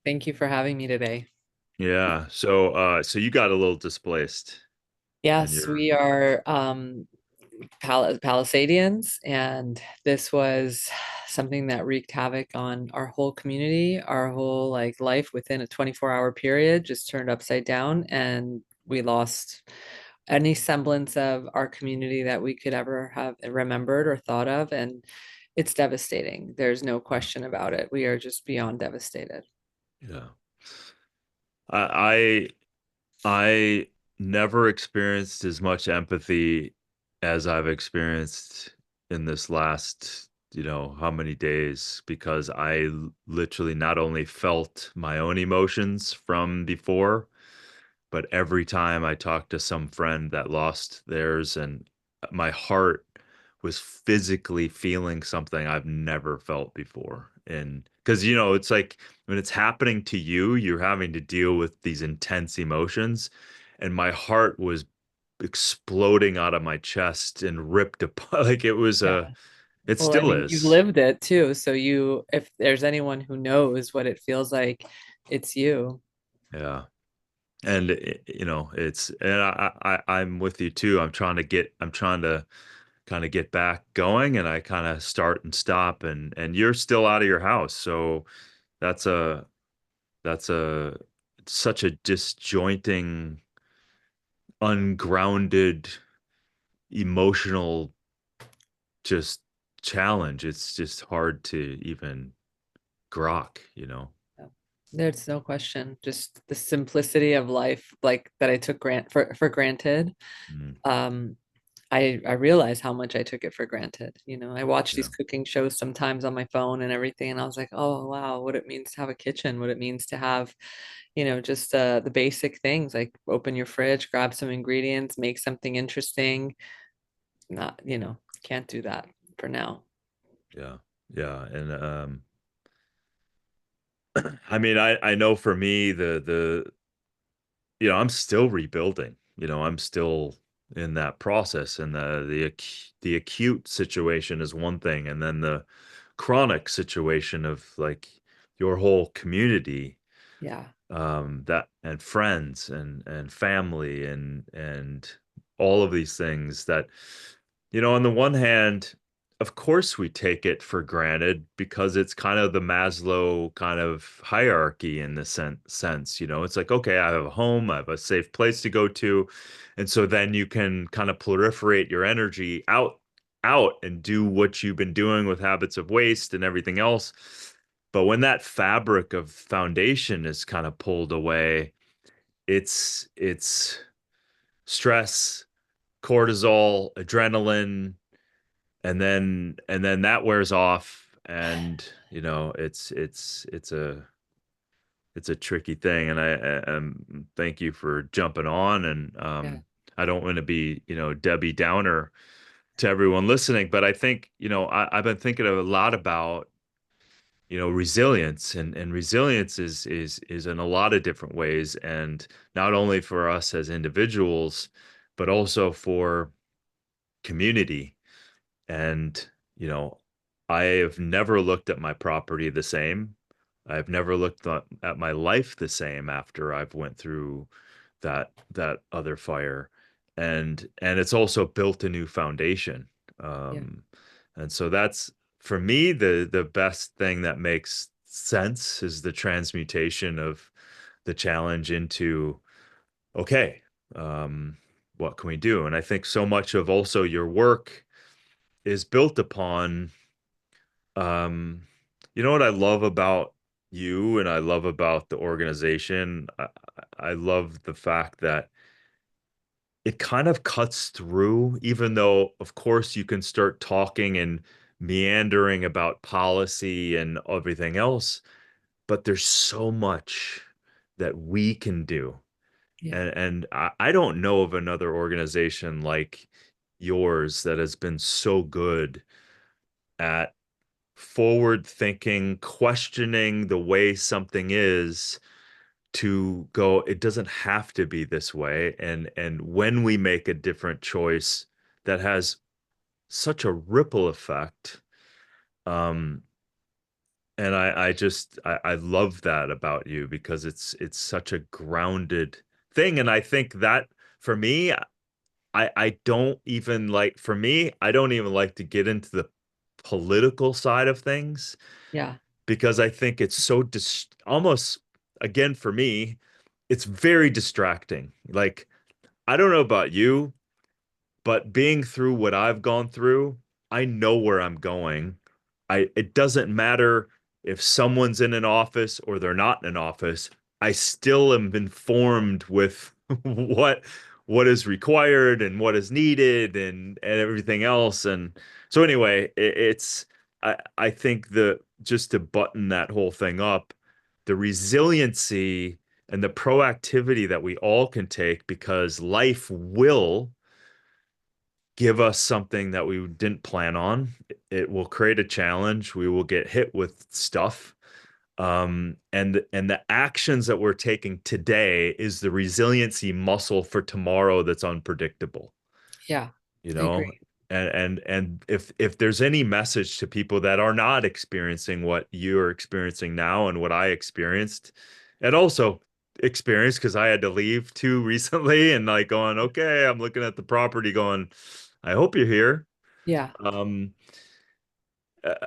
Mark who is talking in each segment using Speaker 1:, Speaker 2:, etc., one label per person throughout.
Speaker 1: Thank you for having me today.
Speaker 2: Yeah. So you got a little displaced and
Speaker 1: Yes,
Speaker 2: you're
Speaker 1: we are Palisadians, and this was something that wreaked havoc on our whole community. Our whole life within a 24-hour period just turned upside down, and we lost any semblance of our community that we could ever have remembered or thought of. And it's devastating. There's no
Speaker 2: yeah.
Speaker 1: question about it. We are just beyond devastated.
Speaker 2: Yeah. I I never experienced as much empathy as I've experienced in this last, how many days, because literally not only felt my own emotions from before, but every time I talked to some friend that lost theirs, and my heart was physically feeling something I've never felt before. And because, it's like when it's happening to you, you're having to deal with these intense emotions. And my heart was exploding out of my chest and ripped apart. Like
Speaker 1: Yeah.
Speaker 2: it
Speaker 1: Well, I
Speaker 2: still
Speaker 1: mean, you've
Speaker 2: is.
Speaker 1: lived it too. So if there's anyone who knows what it feels like, it's you.
Speaker 2: Yeah. And and I'm with you too. I'm trying to kind of get back going, and I kind of start and stop, and you're still out of your house. So that's a that's a such a disjointing, ungrounded, emotional just challenge. It's just hard to even grok.
Speaker 1: Yeah. There's no question. Just the simplicity of life, like that I took for granted.
Speaker 2: Mm,
Speaker 1: Um, I realize how much I took it for granted. I watch these
Speaker 2: yeah.
Speaker 1: cooking shows sometimes on my phone and everything, and I was like, oh wow, what it means to have a kitchen, what it means to have, just the basic things like open your fridge, grab some ingredients, make something interesting. Not, can't do that for now.
Speaker 2: Yeah. Yeah. And I mean, I know for me I'm still rebuilding. I'm still in that process, and the acute situation is one thing, and then the chronic situation of like your whole community,
Speaker 1: Yeah.
Speaker 2: that and friends and family and all of these things that, on the one hand, of course we take it for granted because it's kind of the Maslow kind of hierarchy in the sense, it's like, okay, I have a home, I have a safe place to go to, and so then you can kind of proliferate your energy out and do what you've been doing with habits of waste and everything else. But when that fabric of foundation is kind of pulled away, it's stress, cortisol, adrenaline, and then that wears off, and it's a tricky thing. And thank you for jumping on. And
Speaker 1: Yeah.
Speaker 2: I don't want to be, Debbie Downer to everyone listening, but I think, I've been thinking a lot about, resilience, and resilience is in a lot of different ways, and not only for us as individuals, but also for community. And, you know, I have never looked at my property the same. I've never looked at my life the same after I've went through that other fire. And it's also built a new foundation.
Speaker 1: Yeah.
Speaker 2: Um, and so that's for me the best thing that makes sense is the transmutation of the challenge into, okay, um, what can we do? And I think so much of also your work is built upon, um, what I love about you and I love about the organization. I love the fact that it kind of cuts through, even though, of course, you can start talking and meandering about policy and everything else, but there's so much that we can do.
Speaker 1: Yeah.
Speaker 2: And I don't know of another organization like yours that has been so good at forward thinking, questioning the way something is, to go, it doesn't have to be this way. And when we make a different choice that has such a ripple effect, um, And I love that about you because it's such a grounded thing. And I think that for me, I don't even like, for me, I don't even like to get into the political side of things
Speaker 1: Yeah.
Speaker 2: because I think it's so dis almost, again, for me, it's very distracting. Like, I don't know about you, but being through what I've gone through, I know where I'm going. It doesn't matter if someone's in an office or they're not in an office. I still am informed with what what is required and what is needed and everything else. And so anyway, it's I think the just to button that whole thing up, the resiliency and the proactivity that we all can take because life will give us something that we didn't plan on. It will create a challenge. We will get hit with stuff. And the actions that we're taking today is the resiliency muscle for tomorrow that's unpredictable,
Speaker 1: Yeah.
Speaker 2: you
Speaker 1: I
Speaker 2: know?
Speaker 1: agree.
Speaker 2: And if there's any message to people that are not experiencing what you're experiencing now and what I experienced, and also experienced because I had to leave too recently and like going, okay, I'm looking at the property going, I hope you're here.
Speaker 1: Yeah.
Speaker 2: Um,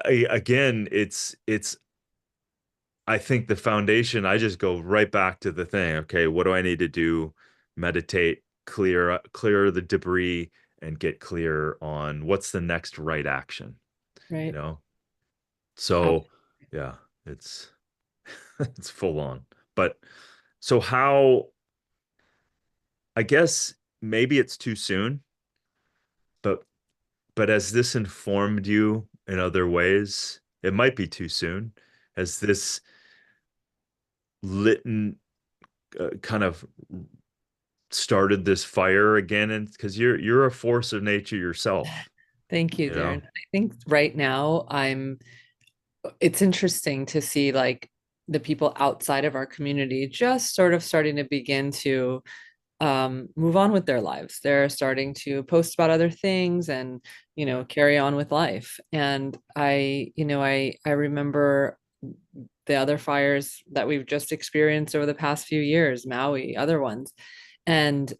Speaker 2: Again, it's I think the foundation, I just go right back to the thing. Okay, what do I need to do? Meditate, clear the debris and get clear on what's the next right action, you
Speaker 1: Right.
Speaker 2: know? So, yeah, it's it's full on. But so how, I guess maybe it's too soon, but has this informed you in other ways? It might be too soon. Has this lit kind of started this fire again? And because you're a force of nature yourself,
Speaker 1: Thank you,
Speaker 2: you know?
Speaker 1: Darren. I think right now it's interesting to see like the people outside of our community just sort of starting to begin to move on with their lives. They're starting to post about other things and, carry on with life. And I remember the other fires that we've just experienced over the past few years, Maui, other ones. And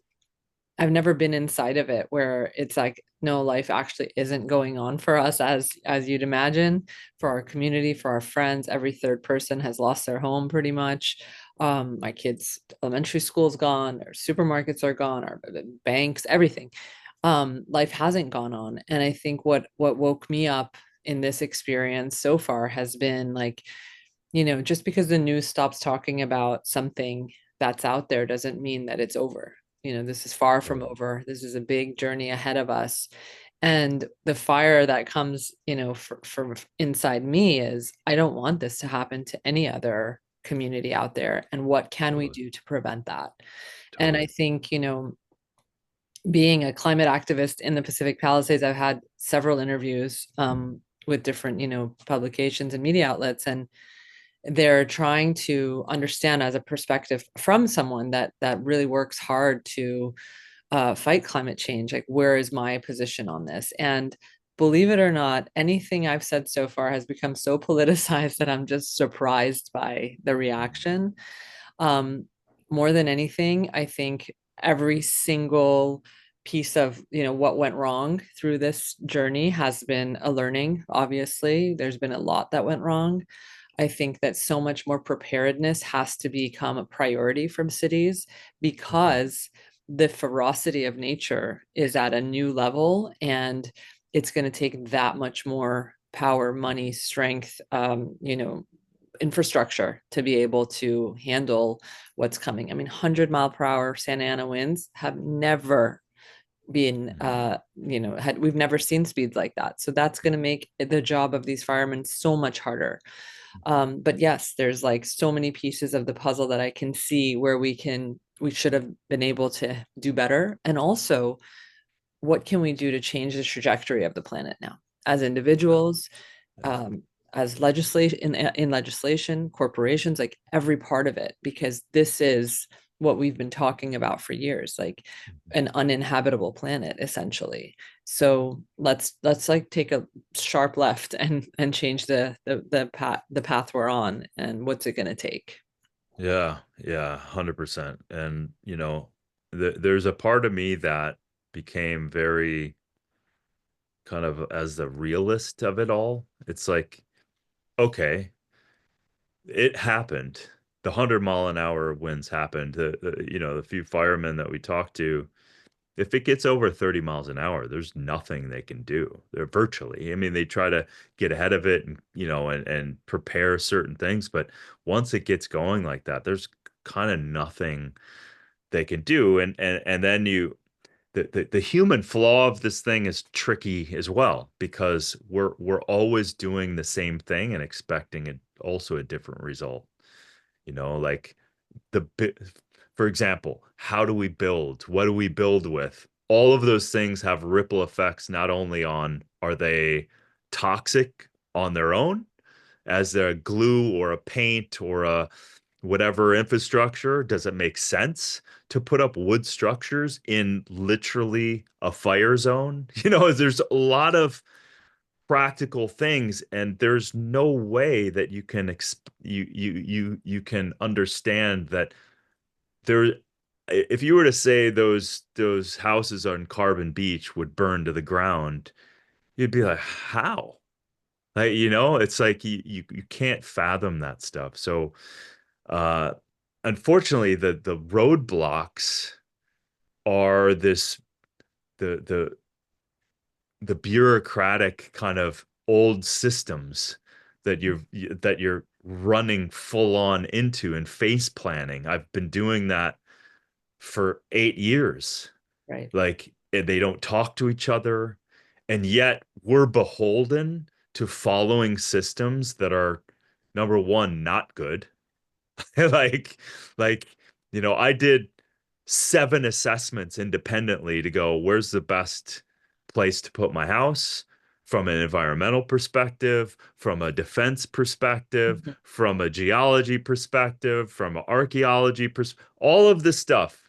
Speaker 1: I've never been inside of it where it's like, no, life actually isn't going on for us as you'd imagine, for our community, for our friends. Every third person has lost their home pretty much. My kids' elementary school's gone, our supermarkets are gone, our banks, everything. Life hasn't gone on. And I think what woke me up in this experience so far has been like, just because the news stops talking about something that's out there doesn't mean that it's over. This is far from
Speaker 2: Totally.
Speaker 1: over. This is a big journey ahead of us. And the fire that comes, from inside me is I don't want this to happen to any other community out there. And what can we
Speaker 2: Totally.
Speaker 1: do to prevent that? And I
Speaker 2: Totally.
Speaker 1: think, being a climate activist in the Pacific Palisades, I've had several interviews with different, publications and media outlets. And they're trying to understand as a perspective from someone that really works hard to fight climate change, like where is my position on this? And believe it or not, anything I've said so far has become so politicized that I'm just surprised by the reaction. um, More than anything, I think every single piece of what went wrong through this journey has been a learning. Obviously there's been a lot that went wrong. I think that so much more preparedness has to become a priority from cities because the ferocity of nature is at a new level, and it's going to take that much more power, money, strength, infrastructure to be able to handle what's coming. I mean, 100-mile-per-hour Santa Ana winds have never been we've never seen speeds like that, so that's going to make the job of these firemen so much harder. But yes, there's like so many pieces of the puzzle that I can see where we should have been able to do better. And also, what can we do to change the trajectory of the planet now as
Speaker 2: Yeah.
Speaker 1: individuals,
Speaker 2: Yeah.
Speaker 1: um, as legislation, in legislation, corporations, like every part of it, because this is what we've been talking about for years, like an uninhabitable planet essentially. So let's like take a sharp left and change the path we're on, and what's it going to take?
Speaker 2: Yeah, yeah, 100%. And there's a part of me that became very kind of as the realist of it all. It's like, okay, it happened. The 100-mile-an-hour winds happened. The few firemen that we talked to, if it gets over 30 miles an hour, there's nothing they can do. They're virtually, I mean, they try to get ahead of it and, and prepare certain things, but once it gets going like that, there's kind of nothing they can do. And then the human flaw of this thing is tricky as well, because we're always doing the same thing and expecting it also a different result. Like the for example, how do we build? What do we build with? All of those things have ripple effects, not only on are they toxic on their own as a glue or a paint or a whatever infrastructure, does it make sense to put up wood structures in literally a fire zone? There's a lot of practical things, and there's no way that you can you can understand that there. If you were to say those houses on Carbon Beach would burn to the ground, you'd be like, how? Like, it's like you can't fathom that stuff. So uh unfortunately, the roadblocks are the the bureaucratic kind of old systems that you're running full on into and face planning. I've been doing that for 8 years.
Speaker 1: Right.
Speaker 2: Like, they don't talk to each other, and yet we're beholden to following systems that are, number one, not good. like I did 7 assessments independently to go, where's the best place to put my house from an environmental perspective, from a defense perspective,
Speaker 1: Mhm.
Speaker 2: from a geology perspective, from an archaeology all of this stuff.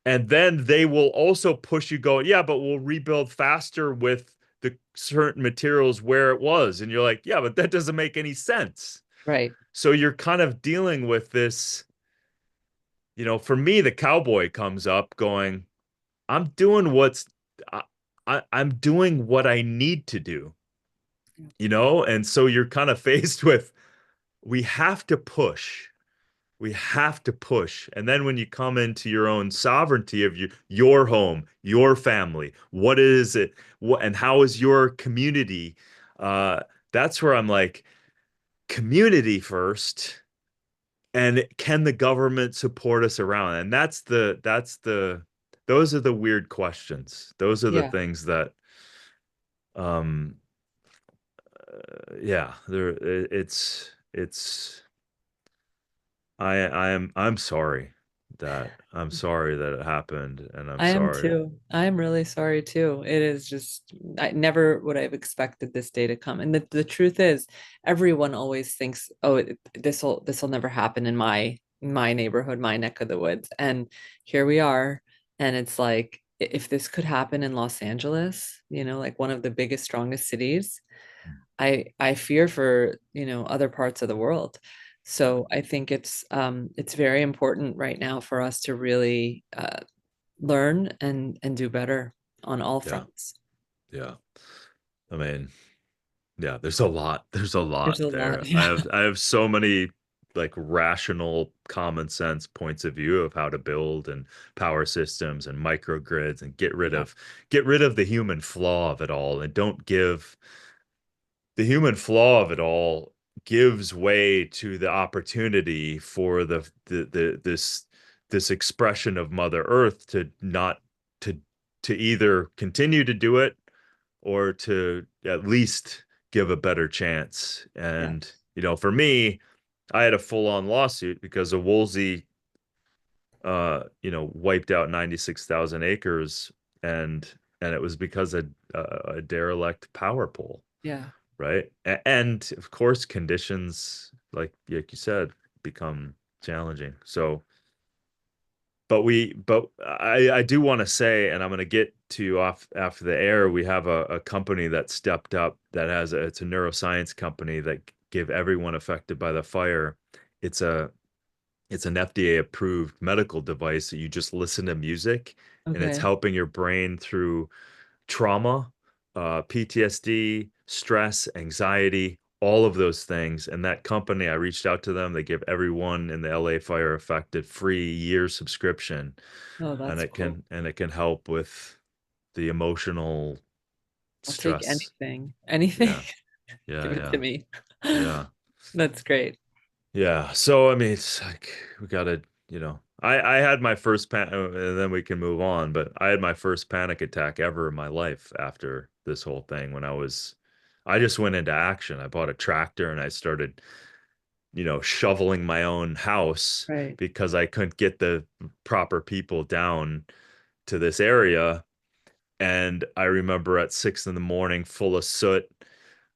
Speaker 2: And then they will also push you going, yeah, but we'll rebuild faster with the certain materials where it was. And you're like, yeah, but that doesn't make any sense.
Speaker 1: Right.
Speaker 2: So you're kind of dealing with this, for me, the cowboy comes up going, I'm doing I, I'm doing what I need to do, and so you're kind of faced with, we have to push. We have to push. And then when you come into your own sovereignty of your home, your family, what is it? What and how is your community? Uh, that's where I'm like, community first. And can the government support us around? And those are the weird questions. Those are the
Speaker 1: Yeah.
Speaker 2: things that, um, yeah, it's, I'm sorry that it happened, and I'm
Speaker 1: I am
Speaker 2: sorry.
Speaker 1: too. I'm really sorry too. It is just, I never would have expected this day to come. And the truth is, everyone always thinks, oh, this will never happen in my neighborhood, my neck of the woods. And here we are. And it's like, if this could happen in Los Angeles, like one of the biggest, strongest cities, I fear for, other parts of the world. So I think it's very important right now for us to really learn and do better on all
Speaker 2: Yeah,
Speaker 1: fronts.
Speaker 2: yeah. I mean, yeah, there's a lot. There's a
Speaker 1: There's
Speaker 2: lot
Speaker 1: a lot.
Speaker 2: there.
Speaker 1: Yeah.
Speaker 2: I have so many like rational, common sense points of view of how to build and power systems and microgrids and
Speaker 1: Yeah.
Speaker 2: get rid of the human flaw of it all, and don't give the human flaw of it all gives way to the opportunity for this expression of Mother Earth to not to to either continue to do it or to at least give a better chance.
Speaker 1: Yeah.
Speaker 2: And for me, I had a full-on lawsuit because of Woolsey wiped out 96,000 acres, and it was because of a derelict power pole,
Speaker 1: Yeah.
Speaker 2: right? And of course, conditions like you said become challenging. So but I do want to say, and I'm going to get to you off after the air. We have a company that stepped up that has it's a neuroscience company that give everyone affected by the fire. It's a it's an FDA approved medical device that you just listen to music and it's
Speaker 1: Okay.
Speaker 2: helping your brain through trauma, PTSD, stress, anxiety, all of those things. And that company, I reached out to them. They give everyone in the LA fire affected free year subscription,
Speaker 1: Oh,
Speaker 2: and
Speaker 1: that's cool.
Speaker 2: it can help with the emotional
Speaker 1: I'll take
Speaker 2: stress.
Speaker 1: anything. Anything.
Speaker 2: Yeah, yeah,
Speaker 1: Give it to
Speaker 2: yeah,
Speaker 1: me.
Speaker 2: yeah.
Speaker 1: That's great.
Speaker 2: Yeah. So I mean, it's like we gotta, I had my first and then we can move on. But I had my first panic attack ever in my life after this whole thing when I just went into action. I bought a tractor and I started, shoveling my own house
Speaker 1: Right.
Speaker 2: because I couldn't get the proper people down to this area. And I remember at 6 in the morning, full of soot,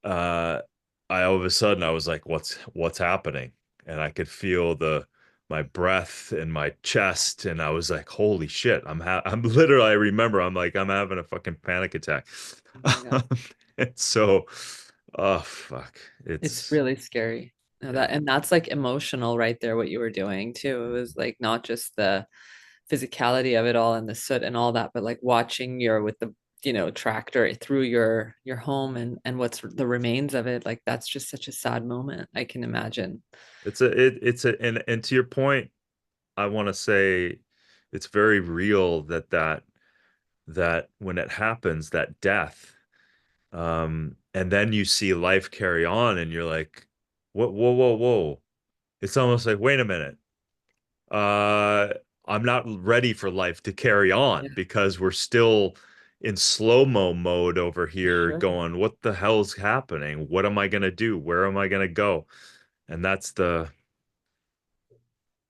Speaker 2: uh, I all of a sudden I was like, what's happening? And I could feel my breath in my chest, and I was like, holy shit, I'm literally, I remember I'm like, I'm having a fucking panic attack.
Speaker 1: Oh my God.
Speaker 2: And so, oh fuck,
Speaker 1: It's
Speaker 2: it's
Speaker 1: really scary. No, that
Speaker 2: yeah,
Speaker 1: and that's like emotional right there, what you were doing too. It was like not just the physicality of it all and the soot and all that, but like watching your with the tractor through your home and what's the remains of it. Like that's just such a sad moment. I can imagine.
Speaker 2: it's a and to your point, I want to say it's very real that when it happens, that death, and then you see life carry on, and you're like, what, whoa, whoa, whoa. It's almost like, wait a minute. Uh, I'm not ready for life to carry
Speaker 1: Yeah,
Speaker 2: on because we're still in slow-mo mode over
Speaker 1: for
Speaker 2: here
Speaker 1: sure.
Speaker 2: going, what the hell's happening? What am I gonna do? Where am I gonna go? And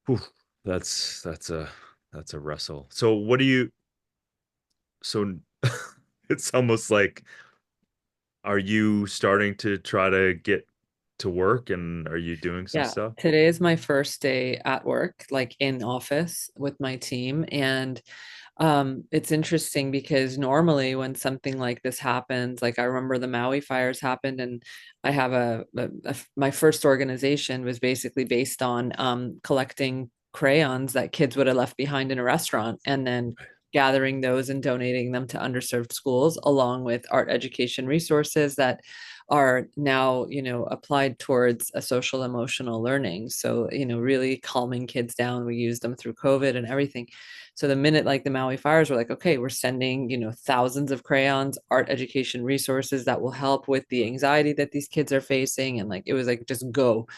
Speaker 2: whew, that's a wrestle. So so it's almost like, are you starting to try to get to work and are you doing some
Speaker 1: Yeah,
Speaker 2: stuff?
Speaker 1: today is my first day at work, like in office with my team. And it's interesting because normally when something like this happens, like I remember the Maui fires happened, and I have my first organization was basically based on collecting crayons that kids would have left behind in a restaurant and then gathering those and donating them to underserved schools, along with art education resources that are now applied towards a social emotional learning, so really calming kids down. We used them through COVID and everything. So the minute like the Maui fires were like, okay, we're sending, thousands of crayons, art education resources that will help with the anxiety that these kids are facing. And like, it was like, just go.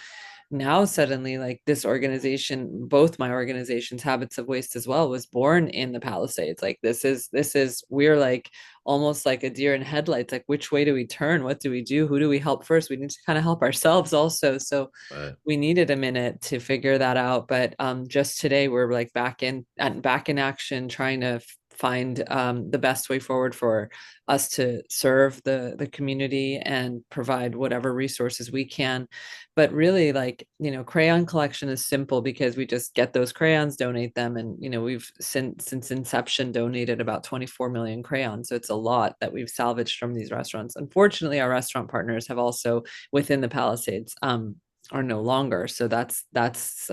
Speaker 1: Now suddenly like this organization, both my organizations, Habits of Waste as well, was born in the Palisades. Like this is we're like almost like a deer in headlights. Like, which way do we turn? What do we do? Who do we help first? We need to kind of help ourselves also. So
Speaker 2: Right.
Speaker 1: we needed a minute to figure that out. But just today we're like back in action, trying to find the best way forward for us to serve the community and provide whatever resources we can. But really, like, crayon collection is simple because we just get those crayons, donate them, and we've since inception donated about 24 million crayons. So it's a lot that we've salvaged from these restaurants. Unfortunately, our restaurant partners have also within the Palisades are no longer. So that's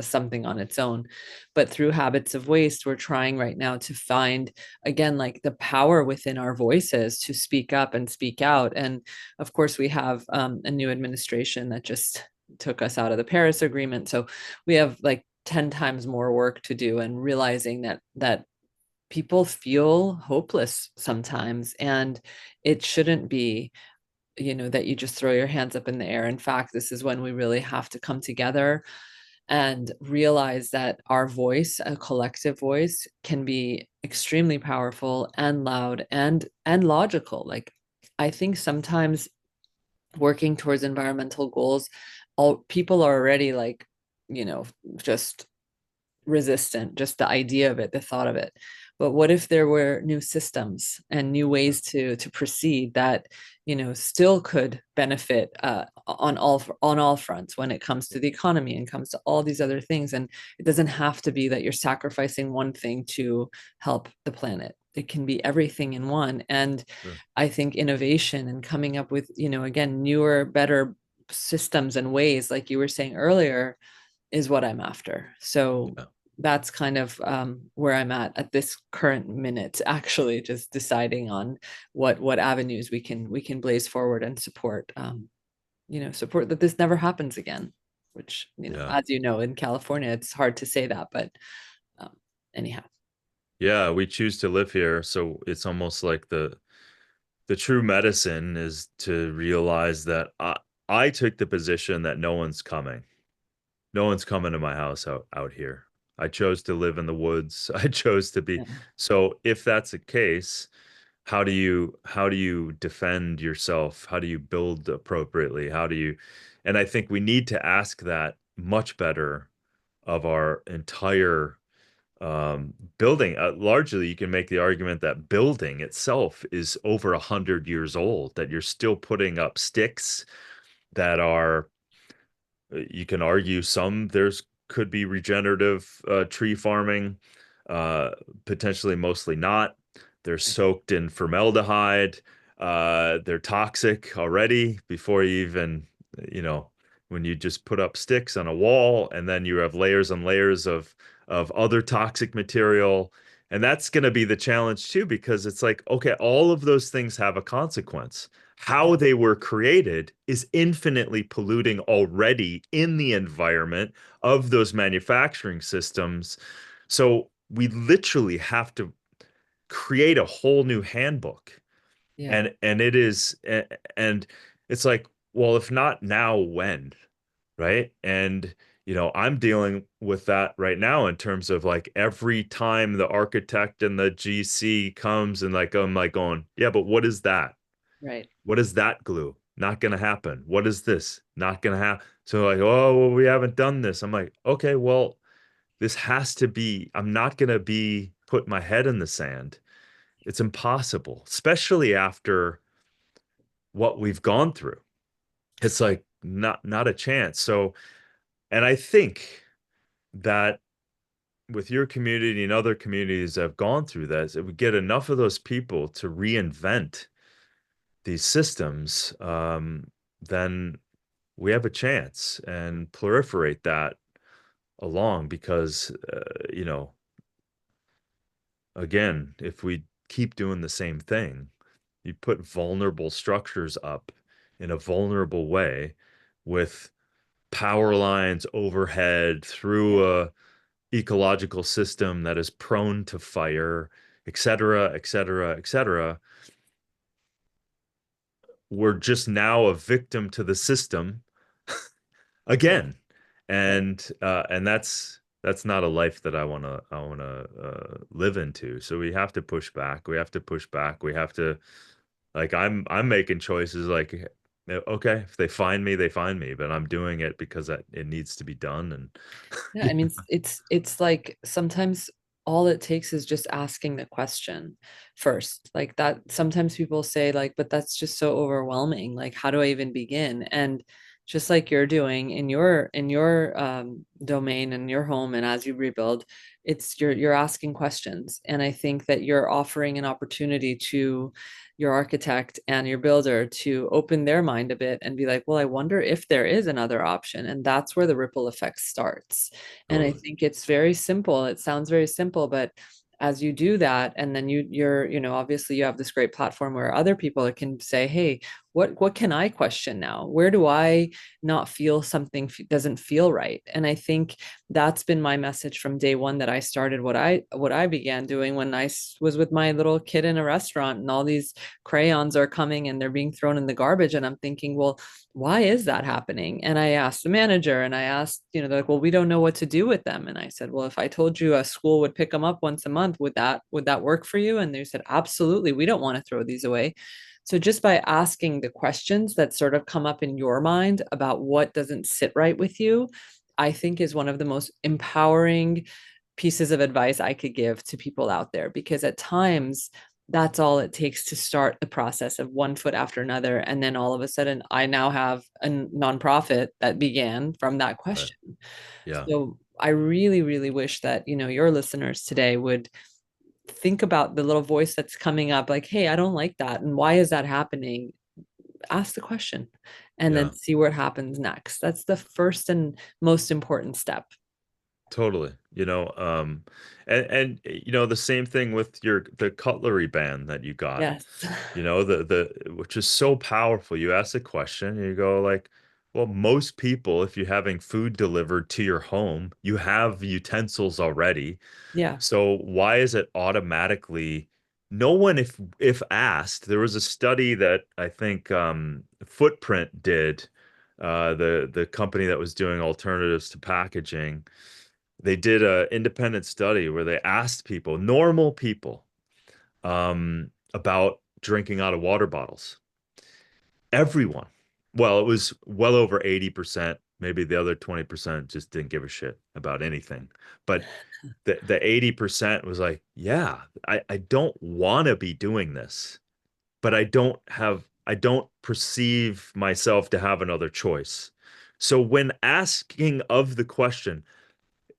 Speaker 1: something on its own. But through Habits of Waste, we're trying right now to find again like the power within our voices to speak up and speak out. And of course, we have a new administration that just took us out of the Paris Agreement. So we have like 10 times more work to do, and realizing that people feel hopeless sometimes, and it shouldn't be that you just throw your hands up in the air. In fact, this is when we really have to come together and realize that our voice, a collective voice, can be extremely powerful and loud and logical. Like, I think sometimes working towards environmental goals, all people are already like, you know just resistant, just the idea of it, the thought of it. but what if there were new systems and new ways to proceed that, still could benefit on all fronts when it comes to the economy and comes to all these other things. And it doesn't have to be that you're sacrificing one thing to help the planet. It can be everything in one. And
Speaker 2: Sure.
Speaker 1: I think innovation and coming up with, again, newer, better systems and ways, like you were saying earlier, is what I'm after. So
Speaker 2: Yeah.
Speaker 1: that's kind of where I'm at this current minute, actually, just deciding on what avenues we can blaze forward and support, support that this never happens again. Which,
Speaker 2: Yeah.
Speaker 1: as you know, in California, it's hard to say that, but um, anyhow.
Speaker 2: Yeah, we choose to live here, so it's almost like the true medicine is to realize that I took the position that no one's coming. No one's coming to my house out here. I chose to live in the woods. I chose to be.
Speaker 1: Yeah,
Speaker 2: So if that's the case, how do you defend yourself? How do you build appropriately? How do you and I think we need to ask that much better of our entire building. Largely, you can make the argument that building itself is over 100 years old, that you're still putting up sticks that are you can argue some there's could be regenerative tree farming, uh, potentially mostly not. They're soaked in formaldehyde. They're toxic already before you even, you know, when you just put up sticks on a wall and then you have layers and layers of other toxic material. And that's going to be the challenge too, because it's like, okay, all of those things have a consequence. How they were created is infinitely polluting already in the environment of those manufacturing systems. So we literally have to create a whole new handbook.
Speaker 1: yeah,
Speaker 2: And it is and it's like, well, if not now, when? Right? And I'm dealing with that right now in terms of like every time the architect and the GC comes and like I'm like going, yeah, but what is that?
Speaker 1: right.
Speaker 2: What is that glue? Not gonna happen. What is this? Not gonna happen. So like, oh, well, we haven't done this. I'm like, okay, well, this has to be, I'm not gonna be put my head in the sand. It's impossible, especially after what we've gone through. It's like not a chance. So, and I think that with your community and other communities that have gone through this, if we get enough of those people to reinvent these systems, then we have a chance and proliferate that along because, again, if we keep doing the same thing, you put vulnerable structures up in a vulnerable way with power lines overhead
Speaker 1: Yeah,
Speaker 2: through a ecological system that is prone to fire, et cetera, et cetera, et cetera. We're just now a victim to the system
Speaker 1: right,
Speaker 2: again,
Speaker 1: right.
Speaker 2: and that's not a life that I want to live into. So we have to push back. We have to push back. We have to like I'm making choices like okay, if they find me, they find me, but I'm doing it because it needs to be done.
Speaker 1: Yeah,
Speaker 2: And
Speaker 1: I mean, it's like sometimes all it takes is just asking the question first. Like that, sometimes people say like, but that's just so overwhelming. Like, how do I even begin? And just like you're doing in your domain and your home, and as you rebuild, it's you're asking questions. And I think that you're offering an opportunity to your architect and your builder to open their mind a bit and be like, well, I wonder if there is another option. And that's where the ripple effect starts. And I
Speaker 2: totally.
Speaker 1: think it's very simple. It sounds very simple, but as you do that, and then you're, obviously you have this great platform where other people can say, hey, what can I question now? Where do I not feel something doesn't feel right? And I think that's been my message from day one that I started what I began doing when I was with my little kid in a restaurant and all these crayons are coming and they're being thrown in the garbage. And I'm thinking, well, why is that happening? And I asked the manager and I asked, they're like, well, we don't know what to do with them. And I said, well, if I told you a school would pick them up once a month, would that work for you? And they said, absolutely. We don't want to throw these away. So just by asking the questions that sort of come up in your mind about what doesn't sit right with you, I think is one of the most empowering pieces of advice I could give to people out there, because at times that's all it takes to start the process of one foot after another. And then all of a sudden, I now have a nonprofit that began from that
Speaker 2: Right.
Speaker 1: question.
Speaker 2: Yeah.
Speaker 1: So I really, really wish that, your listeners today would think about the little voice that's coming up like, hey, I don't like that. And why is that happening? Ask the question and then
Speaker 2: Yeah.
Speaker 1: see what happens next. That's the first and most important step.
Speaker 2: Totally. The same thing with the cutlery ban that you got.
Speaker 1: Yes.
Speaker 2: The which is so powerful. You ask a question, and you go like, well, most people, if you're having food delivered to your home, you have utensils already.
Speaker 1: Yeah.
Speaker 2: So why is it automatically no one if asked, there was a study that I think Footprint did, the company that was doing alternatives to packaging. They did a independent study where they asked people, normal people, about drinking out of water bottles. Everyone. Well, it was well over 80%. Maybe the other 20% just didn't give a shit about anything. But the 80% was like, yeah, I don't want to be doing this, but I don't perceive myself to have another choice. So when asking of the question,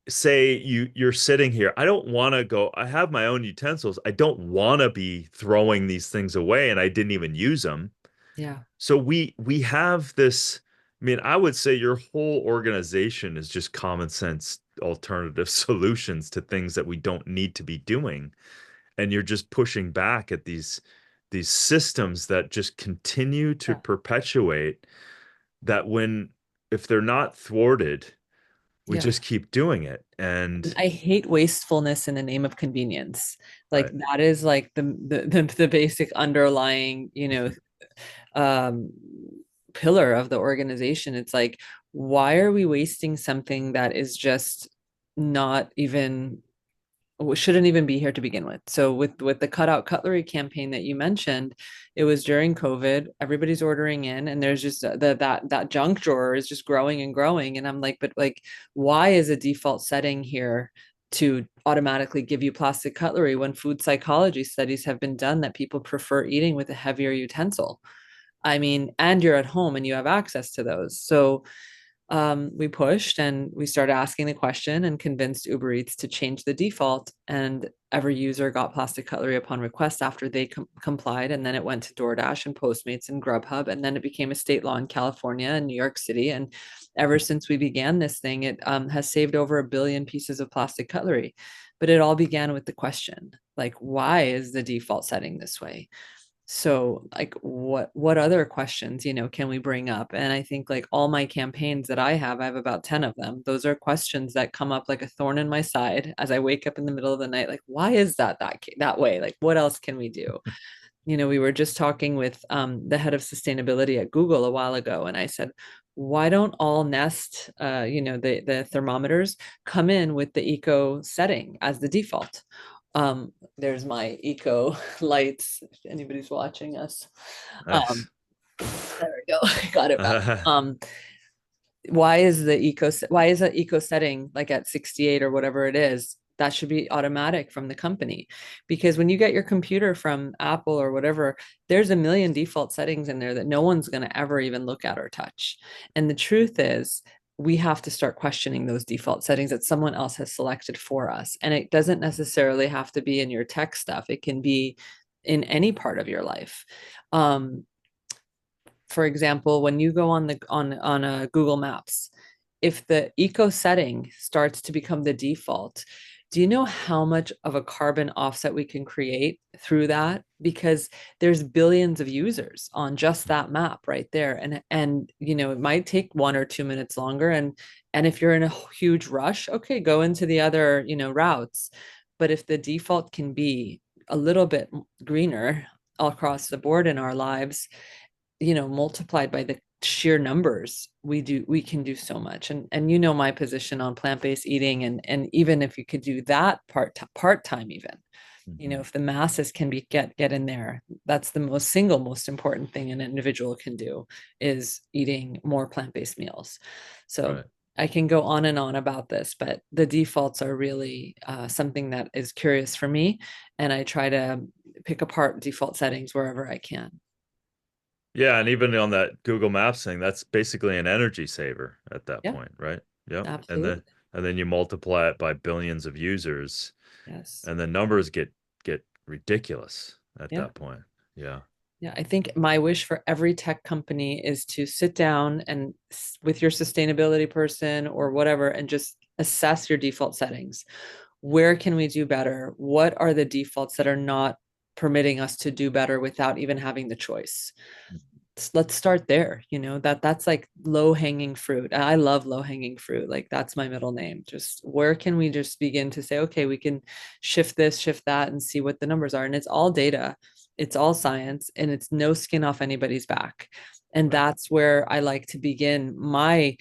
Speaker 2: say you're sitting here, I don't want to go, I have my own utensils, I don't want to be throwing these things away, and I didn't even use them.
Speaker 1: Yeah.
Speaker 2: So we have this, I mean, I would say your whole organization is just common sense alternative solutions to things that we don't need to be doing. And you're just pushing back at these systems that just continue to
Speaker 1: Yeah.
Speaker 2: perpetuate that when if they're not thwarted, we
Speaker 1: Yeah.
Speaker 2: just keep doing it. And
Speaker 1: I hate wastefulness in the name of convenience. Like
Speaker 2: right.
Speaker 1: that is like the basic underlying, um pillar of the organization. It's like, why are we wasting something that is just not even shouldn't even be here to begin with. So with the cutout cutlery campaign that you mentioned, it was during COVID. Everybody's ordering in, and there's just that junk drawer is just growing and growing. And I'm like, but like, why is a default setting here to automatically give you plastic cutlery when food psychology studies have been done that people prefer eating with a heavier utensil? I mean, and you're at home and you have access to those. So we pushed and we started asking the question and convinced Uber Eats to change the default. And every user got plastic cutlery upon request after they complied. And then it went to DoorDash and Postmates and Grubhub. And then it became a state law in California and New York City. And ever since we began this thing, it has saved over 1 billion pieces of plastic cutlery. But it all began with the question, like, why is the default setting this way? So like what other questions, can we bring up? And I think like all my campaigns that I have about 10 of them. Those are questions that come up like a thorn in my side as I wake up in the middle of the night, like, why is that way? Like, what else can we do? We were just talking with the head of sustainability at Google a while ago, and I said, why don't all Nest, the thermometers come in with the eco setting as the default? There's my eco lights if anybody's watching us. Um,
Speaker 2: Nice.
Speaker 1: there we go. I got it back. Why is that eco setting like at 68 or whatever it is? That should be automatic from the company, because when you get your computer from Apple or whatever, there's a million default settings in there that no one's going to ever even look at or touch. And the truth is, we have to start questioning those default settings that someone else has selected for us. And it doesn't necessarily have to be in your tech stuff. It can be in any part of your life. For example, when you go on a Google Maps, if the eco setting starts to become the default, do you know how much of a carbon offset we can create through that? Because there's billions of users on just that map right there. And it might take 1 or 2 minutes longer. And if you're in a huge rush, okay, go into the other, routes. But if the default can be a little bit greener all across the board in our lives, multiplied by the sheer numbers, we can do so much. And my position on plant-based eating, and even if you could do that part-time, even,
Speaker 2: Mhm.
Speaker 1: if the masses can get in there, that's the most important thing an individual can do, is eating more plant-based meals. So
Speaker 2: Right.
Speaker 1: I can go on and on about this, but the defaults are really something that is curious for me, and I try to pick apart default settings wherever I can.
Speaker 2: Yeah, and even on that Google Maps thing, that's basically an energy saver at that
Speaker 1: Yeah,
Speaker 2: point, right? Yep.
Speaker 1: absolutely.
Speaker 2: And then you multiply it by billions of users,
Speaker 1: Yes.
Speaker 2: and the numbers get ridiculous at
Speaker 1: Yeah.
Speaker 2: that point. Yeah.
Speaker 1: Yeah, I think my wish for every tech company is to sit down and with your sustainability person or whatever and just assess your default settings. Where can we do better? What are the defaults that are not permitting us to do better without even having the choice? Let's start there. That's like low hanging fruit. I love low hanging fruit. Like that's my middle name. Just where can we just begin to say, okay, we can shift this, shift that, and see what the numbers are. And it's all data, it's all science, and it's no skin off anybody's back. And
Speaker 2: Right.
Speaker 1: that's where I like to begin my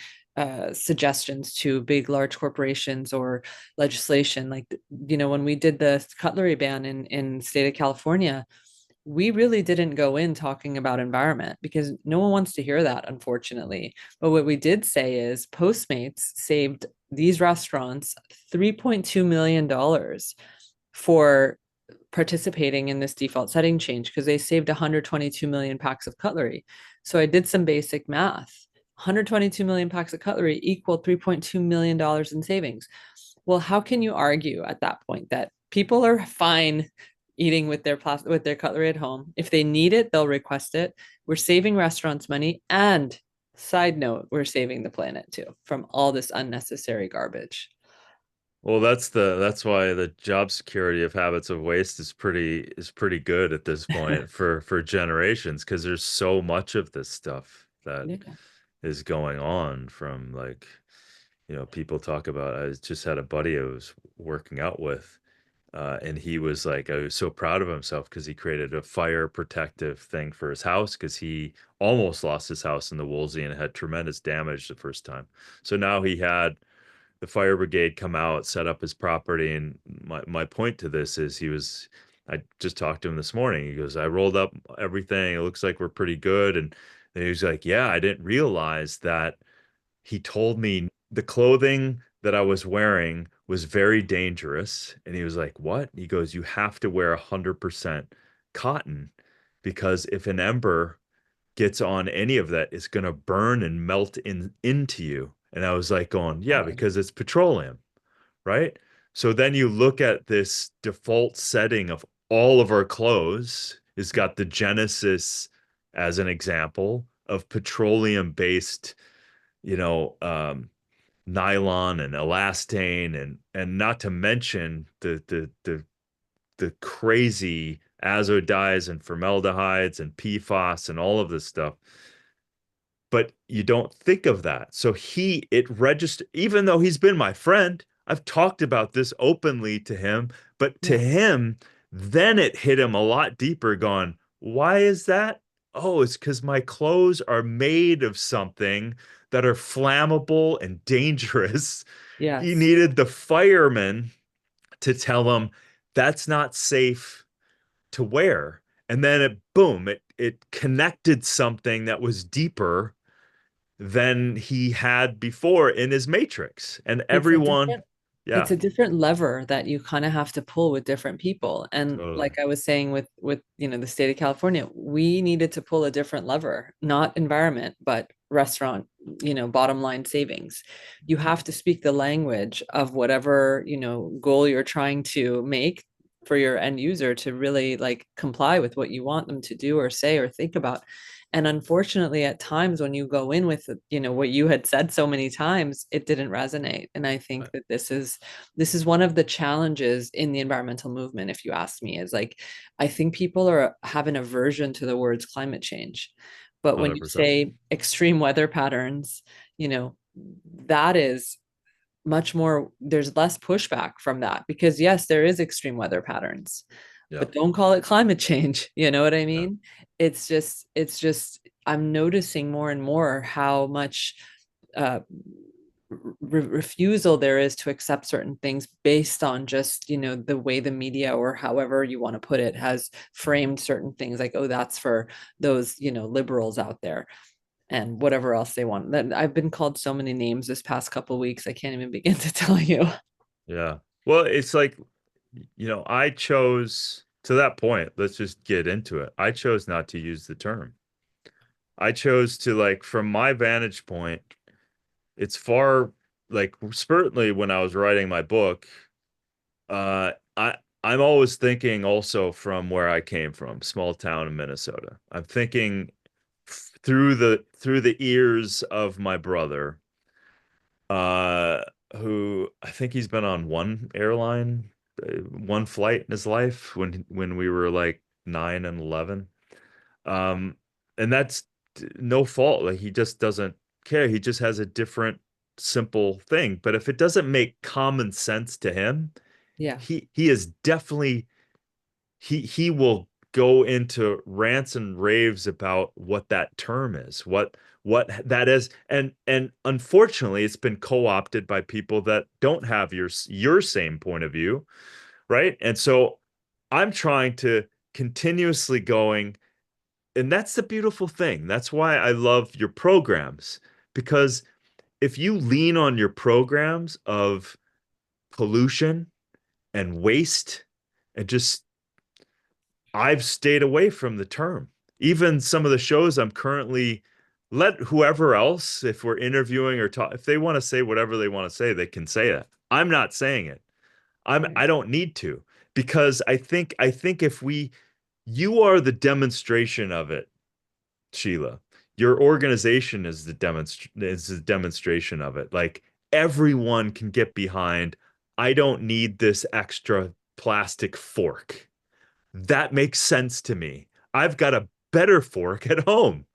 Speaker 1: suggestions to big large corporations or legislation. Like, when we did the cutlery ban in state of California, we really didn't go in talking about environment because no one wants to hear that, unfortunately. But what we did say is Postmates saved these restaurants $3.2 million for participating in this default setting change because they saved 122 million packs of cutlery. So I did some basic math. 122 million packs of cutlery equal $3.2 million in savings. Well, how can you argue at that point that people are fine eating with their cutlery at home? If they need it, they'll request it. We're saving restaurants money, and side note, we're saving the planet too from all this unnecessary garbage.
Speaker 2: Well, that's why the job security of habits of waste is pretty good at this point for generations because there's so much of this stuff that
Speaker 1: Yeah.
Speaker 2: is going on from like, people talk about. I just had a buddy I was working out with, and he was like, I was so proud of himself because he created a fire protective thing for his house because he almost lost his house in the Woolsey and had tremendous damage the first time. So now he had the fire brigade come out, set up his property. And my point to this is I just talked to him this morning. He goes, I rolled up everything. It looks like we're pretty good. And he was like, yeah, I didn't realize that he told me the clothing that I was wearing was very dangerous. And he was like, what? He goes, you have to wear 100% cotton because if an ember gets on any of that, it's going to burn and melt into you. And I was like going, yeah, because it's petroleum, right? So then you look at this default setting of all of our clothes has got the Genesis as an example of petroleum based, you know, nylon and elastane and not to mention the crazy azo dyes and formaldehydes and PFAS and all of this stuff, but you don't think of that. So it registered, even though he's been my friend, I've talked about this openly to him, but to
Speaker 1: Yeah.
Speaker 2: him, then it hit him a lot deeper, going, why is that? Oh, it's because my clothes are made of something that are flammable and dangerous. He
Speaker 1: Yes.
Speaker 2: needed the fireman to tell him that's not safe to wear. And then boom, it connected something that was deeper than he had before in his matrix. And
Speaker 1: It's a
Speaker 2: everyone,
Speaker 1: different
Speaker 2: yeah,
Speaker 1: it's a different lever that you kind of have to pull with different people. And
Speaker 2: totally.
Speaker 1: like I was saying with the state of California, we needed to pull a different lever, not environment, but restaurant, bottom line savings. You have to speak the language of whatever, goal you're trying to make for your end user to really like comply with what you want them to do or say or think about. And unfortunately, at times when you go in with, what you had said so many times, it didn't resonate. And I think that this is one of the challenges in the environmental movement, if you ask me, is like I think people have an aversion to the words climate change. But when you
Speaker 2: 100%.
Speaker 1: say extreme weather patterns, you know, that is much more, there's less pushback from that because yes, there is extreme weather patterns,
Speaker 2: Yeah.
Speaker 1: but don't call it climate change. You know what I
Speaker 2: Yeah.
Speaker 1: mean? It's just I'm noticing more and more how much uh refusal there is to accept certain things based on just the way the media or however you want to put it has framed certain things like, oh, that's for those liberals out there. and whatever else they want. I've been called so many names this past couple weeks, I can't even begin to tell you.
Speaker 2: Yeah. Well, it's like, I chose to that point, let's just get into it. I chose not to use the term. I chose to like, from my vantage point, it's far like certainly when I was writing my book, uh, I I'm always thinking also from where I came from, small town in Minnesota. I'm thinking through the ears of my brother, uh, who I think he's been on one airline, one flight in his life when we were like 9 and 11. Um, and that's no fault. Like he just doesn't care. He just has a different simple thing. But if it doesn't make common sense to him,
Speaker 1: Yeah,
Speaker 2: he is definitely he will go into rants and raves about what that term is, what that is, and unfortunately, it's been co-opted by people that don't have your same point of view, right? And so I'm trying to continuously going, and that's the beautiful thing. That's why I love your programs, because if you lean on your programs of pollution and waste and just I've stayed away from the term. Even some of the shows I'm currently let whoever else, if we're interviewing or talk, if they want to say whatever they want to say, they can say it. I'm not saying it.
Speaker 1: right.
Speaker 2: I don't need to because I think if you are the demonstration of it, Sheila. Your organization is the demonstration of it. Like everyone can get behind, I don't need this extra plastic fork. That makes sense to me. I've got a better fork at home.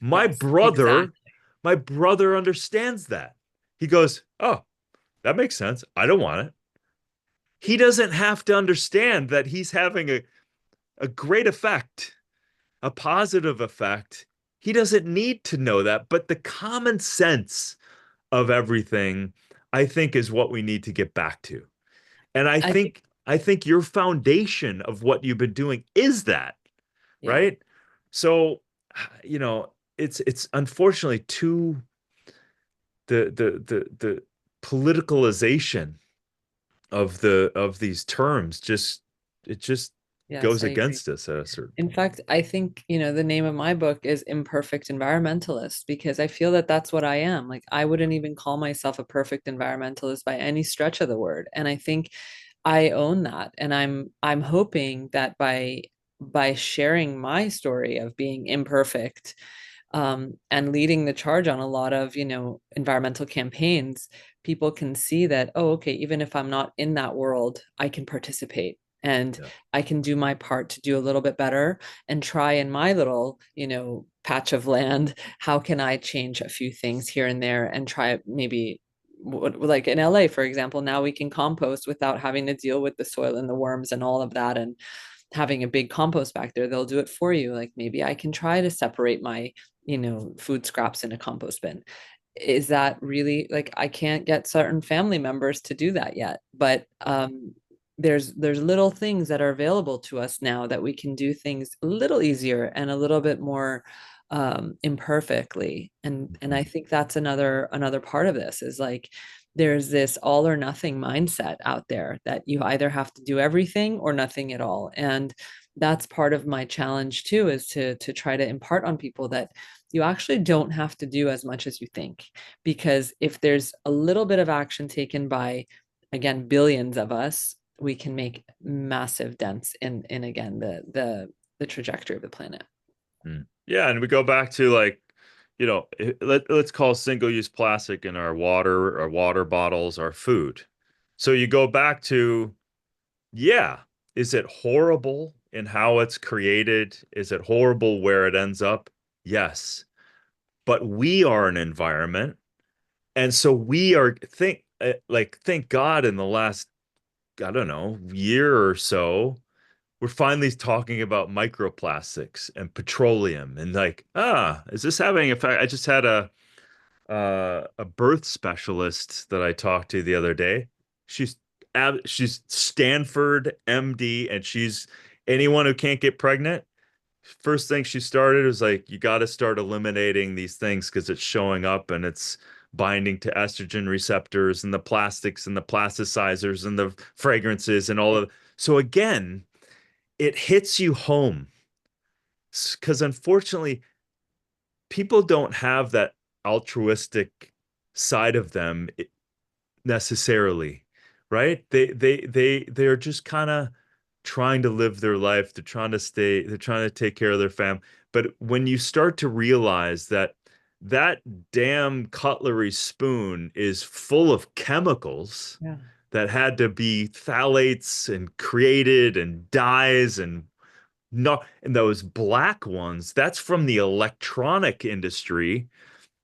Speaker 2: My
Speaker 1: Yes,
Speaker 2: brother,
Speaker 1: exactly.
Speaker 2: my brother understands that. He goes, "Oh, that makes sense. I don't want it." He doesn't have to understand that he's having a great effect, a positive effect. He doesn't need to know that, but the common sense of everything, I think, is what we need to get back to. And I
Speaker 1: I think,
Speaker 2: think I think your foundation of what you've been doing is that,
Speaker 1: yeah.
Speaker 2: right? So, it's unfortunately too the politicalization of these terms just it just
Speaker 1: Yes,
Speaker 2: goes
Speaker 1: I agree.
Speaker 2: against us at a certain
Speaker 1: In
Speaker 2: point.
Speaker 1: fact, I think, the name of my book is Imperfect Environmentalist because I feel that that's what I am. Like, I wouldn't even call myself a perfect environmentalist by any stretch of the word. And I think I own that. And I'm hoping that by sharing my story of being imperfect, and leading the charge on a lot of, environmental campaigns, people can see that, oh, okay, even if I'm not in that world, I can participate and
Speaker 2: Yeah.
Speaker 1: I can do my part to do a little bit better and try in my little, patch of land. How can I change a few things here and there and try maybe like in LA, for example, now we can compost without having to deal with the soil and the worms and all of that. And having a big compost back there, they'll do it for you. Like maybe I can try to separate my, food scraps in a compost bin. Is that really like I can't get certain family members to do that yet, but there's little things that are available to us now that we can do things a little easier and a little bit more imperfectly. And
Speaker 2: Mhm.
Speaker 1: I think that's another part of this is like there's this all or nothing mindset out there that you either have to do everything or nothing at all. And that's part of my challenge too, is to try to impart on people that you actually don't have to do as much as you think. Because if there's a little bit of action taken by, again, billions of us, we can make massive dents in again the trajectory of the planet.
Speaker 2: Mm. Yeah, and we go back to like, let's call single-use plastic in our water bottles, our food. So you go back to, yeah, is it horrible in how it's created? Is it horrible where it ends up? Yes. But we are an environment, and so we are thank God in the last, I don't know, year or so we're finally talking about microplastics and petroleum and like, is this having effect? I just had a birth specialist that I talked to the other day. She's she's Stanford MD and she's anyone who can't get pregnant, first thing she started was like, you got to start eliminating these things because it's showing up and it's binding to estrogen receptors and the plastics and the plasticizers and the fragrances and all of. So again, it hits you home because unfortunately, people don't have that altruistic side of them necessarily, right? They're just kind of trying to live their life. They're trying to take care of their family. But when you start to realize that that damn cutlery spoon is full of chemicals
Speaker 1: Yeah.
Speaker 2: that had to be phthalates and created and dyes and no, and those black ones, that's from the electronic industry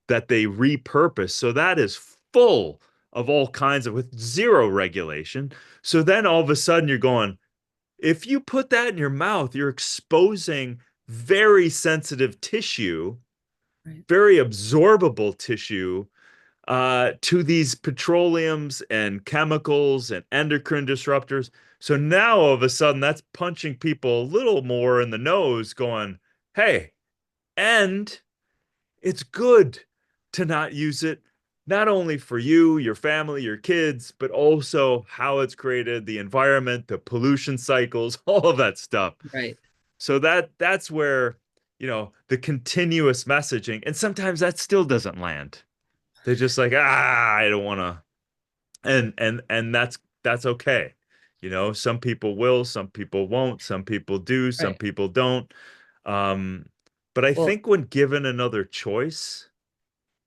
Speaker 2: that they repurpose. So that is full of all kinds of with zero regulation. So then all of a sudden you're going, if you put that in your mouth, you're exposing very sensitive tissue,
Speaker 1: Right.
Speaker 2: very absorbable tissue to these petroleums and chemicals and endocrine disruptors. So now all of a sudden that's punching people a little more in the nose, going, hey, and it's good to not use it, not only for you, your family, your kids, but also how it's created, the environment, the pollution cycles, all of that stuff.
Speaker 1: Right.
Speaker 2: So that's where, the continuous messaging, and sometimes that still doesn't land. They're just like, I don't want to, and that's okay. Some people will, some people won't, some people do, some
Speaker 1: Right.
Speaker 2: people don't. Um, but I
Speaker 1: Well,
Speaker 2: think when given another choice,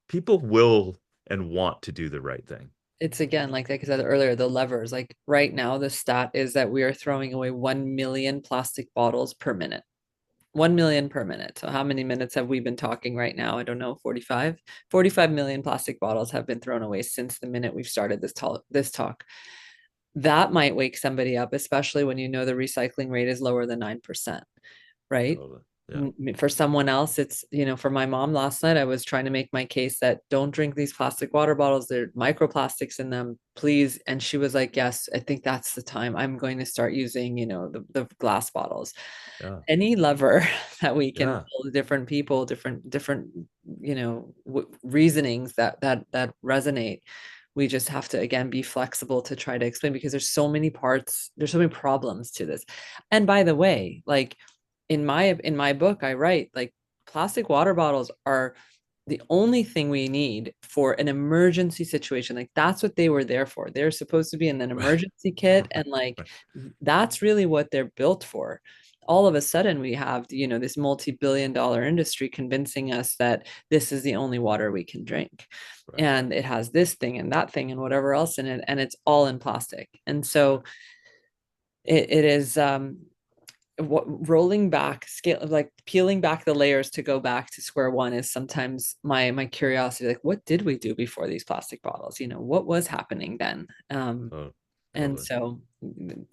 Speaker 2: people will and want to do the right thing.
Speaker 1: it's again, like I said earlier, the levers. Like right now, the stat is that we are throwing away 1 million plastic bottles per minute. 1 million per minute. So how many minutes have we been talking right now? I don't know, 45. 45 million plastic bottles have been thrown away since the minute we've started this talk. That might wake somebody up, especially when you know the recycling rate is lower than 9%, right?
Speaker 2: Totally. Yeah.
Speaker 1: For someone else, it's, for my mom last night, I was trying to make my case that don't drink these plastic water bottles. There are microplastics in them, please. And she was like, yes, I think that's the time I'm going to start using, the glass bottles.
Speaker 2: Yeah.
Speaker 1: Any lever that we can
Speaker 2: Yeah.
Speaker 1: pull different people, different, reasonings that resonate. We just have to again be flexible to try to explain because there's so many problems to this. And by the way, like in my book, I write like plastic water bottles are the only thing we need for an emergency situation. Like that's what they were there for. They're supposed to be in an
Speaker 2: Right.
Speaker 1: emergency kit, and like that's really what they're built for. All of a sudden, we have this multi-billion-dollar industry convincing us that this is the only water we can drink,
Speaker 2: Right.
Speaker 1: and it has this thing and that thing and whatever else in it, and it's all in plastic. And so it is what rolling back scale, like peeling back the layers to go back to square one, is sometimes my curiosity, like what did we do before these plastic bottles, what was happening then.
Speaker 2: Oh,
Speaker 1: And
Speaker 2: totally.
Speaker 1: so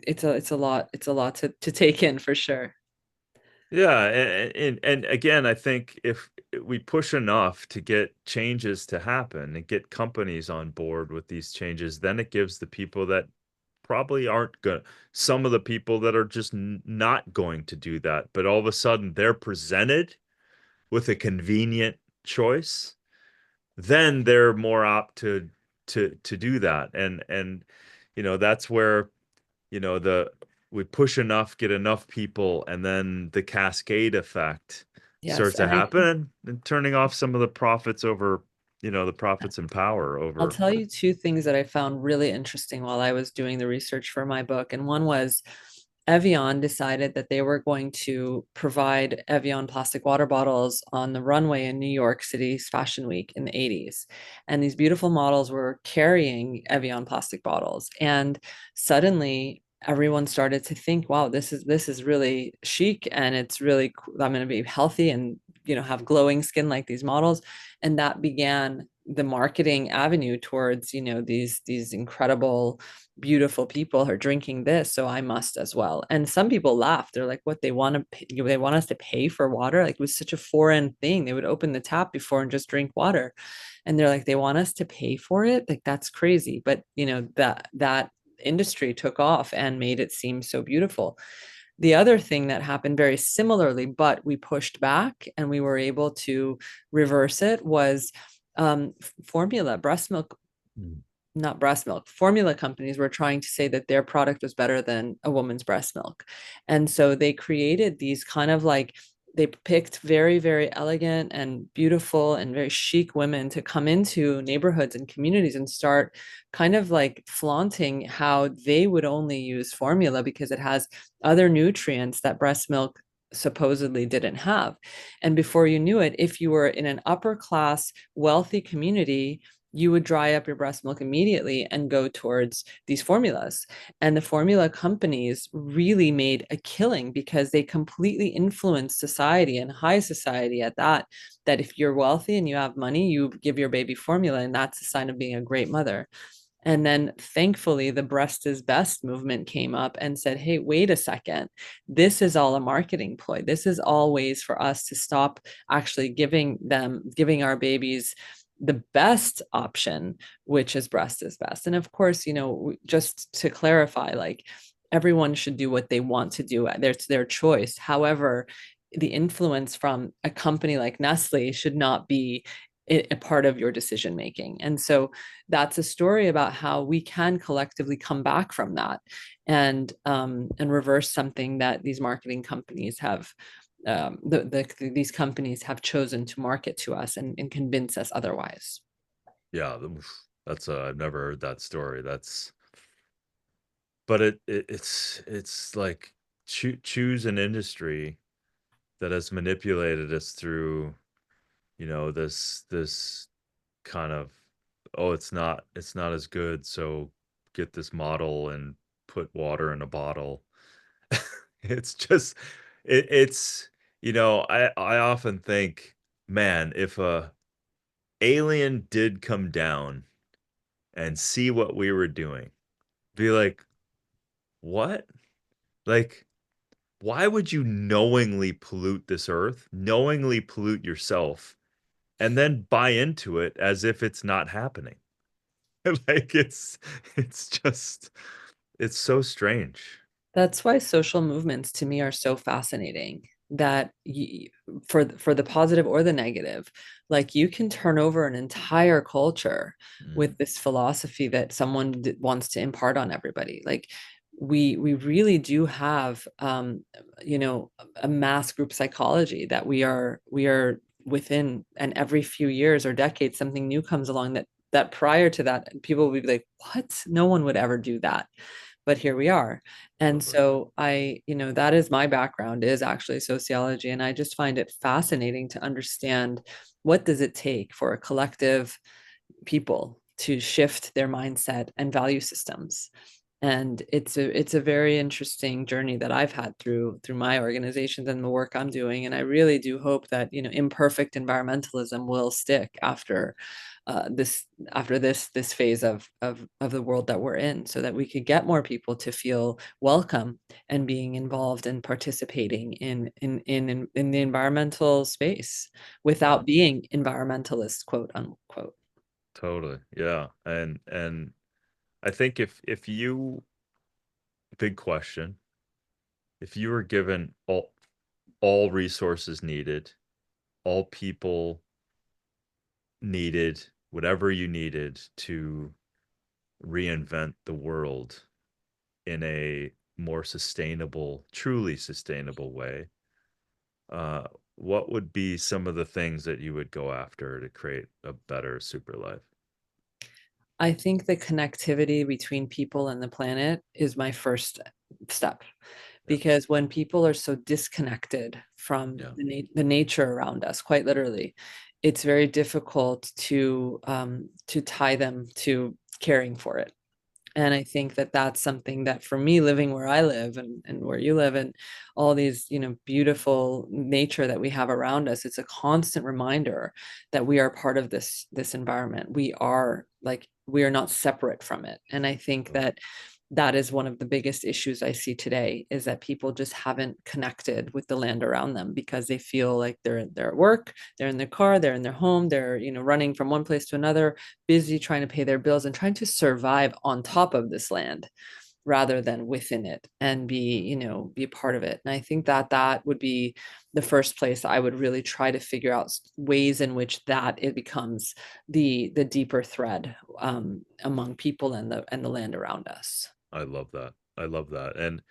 Speaker 1: it's a lot to take in for sure.
Speaker 2: Yeah, and again, I think if we push enough to get changes to happen and get companies on board with these changes, then it gives the people that probably aren't going, some of the people that are just not going to do that, but all of a sudden they're presented with a convenient choice, then they're more apt to do that. And that's where the we push enough, get enough people, and then the cascade effect
Speaker 1: Yes,
Speaker 2: starts to
Speaker 1: and I
Speaker 2: happen
Speaker 1: think
Speaker 2: and turning off some of the profits over, the profits and power
Speaker 1: I'll
Speaker 2: over.
Speaker 1: tell you two things that I found really interesting while I was doing the research for my book. And one was Evian decided that they were going to provide Evian plastic water bottles on the runway in New York City's Fashion Week in the 80s. And these beautiful models were carrying Evian plastic bottles. And suddenly everyone started to think, wow, this is really chic, and it's really I'm going to be healthy and have glowing skin like these models. And that began the marketing avenue towards these incredible beautiful people are drinking this, so I must as well. And some people laugh. They're like, what, they want us to pay for water? Like it was such a foreign thing. They would open the tap before and just drink water. And they're like, they want us to pay for it? Like that's crazy. But that industry took off and made it seem so beautiful. The other thing that happened very similarly, but we pushed back and we were able to reverse it, was formula, breast milk,
Speaker 2: Mm.
Speaker 1: not breast milk, formula companies were trying to say that their product was better than a woman's breast milk. And so they created these kind of like, they picked very, very elegant and beautiful and very chic women to come into neighborhoods and communities and start kind of like flaunting how they would only use formula because it has other nutrients that breast milk supposedly didn't have. And before you knew it, if you were in an upper class, wealthy community, you would dry up your breast milk immediately and go towards these formulas. And the formula companies really made a killing because they completely influenced society and high society at that, that if you're wealthy and you have money, you give your baby formula, and that's a sign of being a great mother. And then thankfully, the breast is best movement came up and said, hey, wait a second. This is all a marketing ploy. This is all ways for us to stop actually giving our babies the best option, which is breast is best. And of course, just to clarify, like everyone should do what they want to do. It's their choice. However, the influence from a company like Nestle should not be a part of your decision making. And so that's a story about how we can collectively come back from that and reverse something that these marketing companies have these companies have chosen to market to us and convince us otherwise.
Speaker 2: Yeah, that's I've never heard that story. That's but it's like choose an industry that has manipulated us through, this kind of, oh, it's not as good, so get this model and put water in a bottle. It's just it's I often think, man, if a alien did come down and see what we were doing, be like, what? Like, why would you knowingly pollute this earth, knowingly pollute yourself, and then buy into it as if it's not happening? Like it's so strange.
Speaker 1: That's why social movements to me are so fascinating, that for the positive or the negative, like you can turn over an entire culture
Speaker 2: Mm,
Speaker 1: with this philosophy that someone wants to impart on everybody. Like we really do have a mass group psychology that we are within, and every few years or decades something new comes along that prior to that people would be like, what, no one would ever do that, but here we are. And
Speaker 2: totally.
Speaker 1: so that is my background, is actually sociology. And I just find it fascinating to understand, what does it take for a collective people to shift their mindset and value systems? And it's a very interesting journey that I've had through my organizations and the work I'm doing. And I really do hope that imperfect environmentalism will stick this after this phase of the world that we're in, so that we could get more people to feel welcome and being involved and participating in the environmental space
Speaker 2: Yeah,
Speaker 1: without being environmentalists, quote unquote.
Speaker 2: totally. Yeah. And I think if you big question, if you were given all resources needed, all people needed, whatever you needed to reinvent the world in a more sustainable, truly sustainable way, what would be some of the things that you would go after to create a better super life?
Speaker 1: I think the connectivity between people and the planet is my first step,
Speaker 2: Yeah.
Speaker 1: because when people are so disconnected from
Speaker 2: Yeah.
Speaker 1: the nature around us, quite literally, it's very difficult to tie them to caring for it. And I think that that's something that, for me, living where I live and where you live, and all these beautiful nature that we have around us, it's a constant reminder that we are part of this environment. We are not separate from it. And I think
Speaker 2: Totally.
Speaker 1: that is one of the biggest issues I see today, is that people just haven't connected with the land around them, because they feel like they're at work, they're in their car, they're in their home, they're running from one place to another, busy trying to pay their bills and trying to survive on top of this land. rather than within it and be, be a part of it. And I think that that would be the first place I would really try to figure out ways in which that it becomes the deeper thread among people and the land around us.
Speaker 2: I love that. I love that. And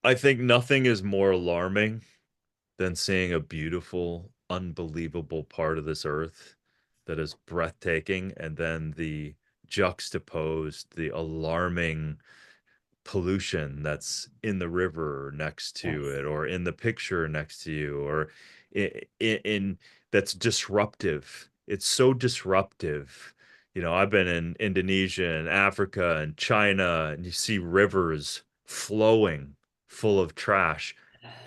Speaker 2: I think nothing is more alarming than seeing a beautiful, unbelievable part of this earth that is breathtaking, and then the juxtaposed, the alarming pollution that's in the river next to
Speaker 1: Yes.
Speaker 2: it, or in the picture next to you, or in that's disruptive. It's so disruptive. I've been in Indonesia and Africa and China, and you see rivers flowing full of trash.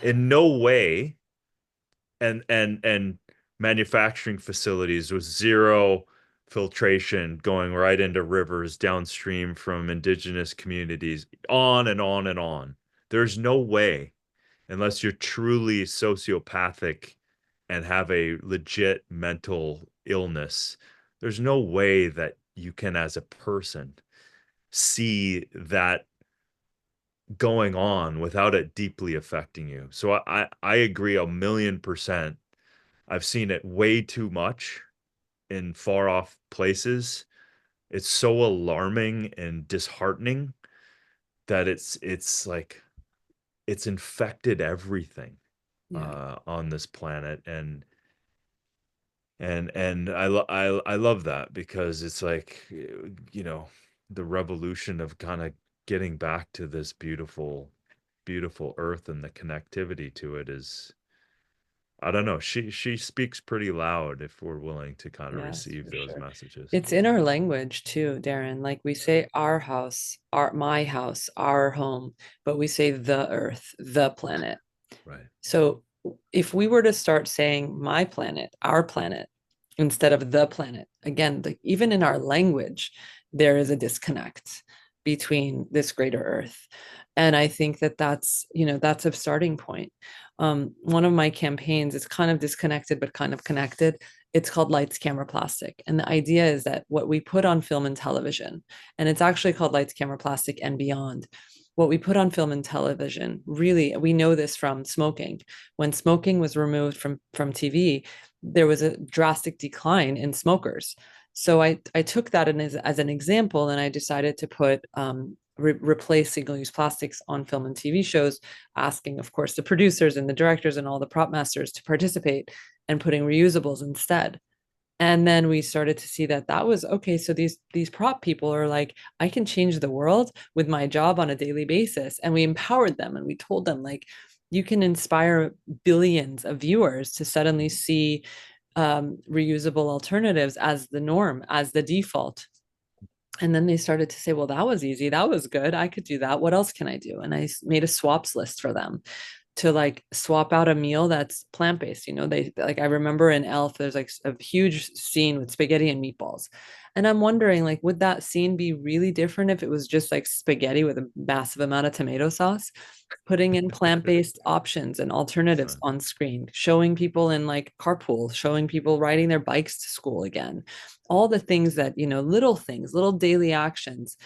Speaker 2: In no way, and manufacturing facilities with zero filtration going right into rivers downstream from indigenous communities, on and on and on. There's no way, unless you're truly sociopathic and have a legit mental illness, there's no way that you can, as a person, see that going on without it deeply affecting you. So I agree 1,000,000%. I've seen it way too much in far off places. It's so alarming and disheartening that it's like it's infected everything
Speaker 1: Yeah.
Speaker 2: on this planet. And I love that, because it's like, the revolution of kind of getting back to this beautiful earth, and the connectivity to it is, I don't know, she speaks pretty loud if we're willing to kind of
Speaker 1: Yes,
Speaker 2: receive
Speaker 1: for
Speaker 2: those
Speaker 1: sure.
Speaker 2: messages.
Speaker 1: It's in our language too, Darin. Like we say my house, our home, but we say the earth, the planet.
Speaker 2: Right.
Speaker 1: So if we were to start saying my planet, our planet, instead of the planet, again, even in our language, there is a disconnect between this greater earth. And I think that that's a starting point. One of my campaigns is kind of disconnected, but kind of connected. It's called Lights, Camera, Plastic. And the idea is that what we put on film and television, and it's actually called Lights, Camera, Plastic and Beyond, what we put on film and television, really, we know this from smoking. When smoking was removed from TV, there was a drastic decline in smokers. So I took that as an example, and I decided to put replace single-use plastics on film and TV shows, asking, of course, the producers and the directors and all the prop masters to participate and putting reusables instead. And then we started to see that that was okay. So these prop people are like, I can change the world with my job on a daily basis. And we empowered them and we told them, like, you can inspire billions of viewers to suddenly see reusable alternatives as the norm, as the default. And then they started to say, well, that was easy. That was good. I could do that. What else can I do? And I made a swaps list for them to like swap out a meal that's plant-based. They like, I remember in Elf, there's like a huge scene with spaghetti and meatballs. And I'm wondering, like, would that scene be really different if it was just like spaghetti with a massive amount of tomato sauce? Putting in plant-based options and alternatives
Speaker 2: Right.
Speaker 1: on screen, showing people in like carpool, showing people riding their bikes to school again, all the things that, little things, little daily actions.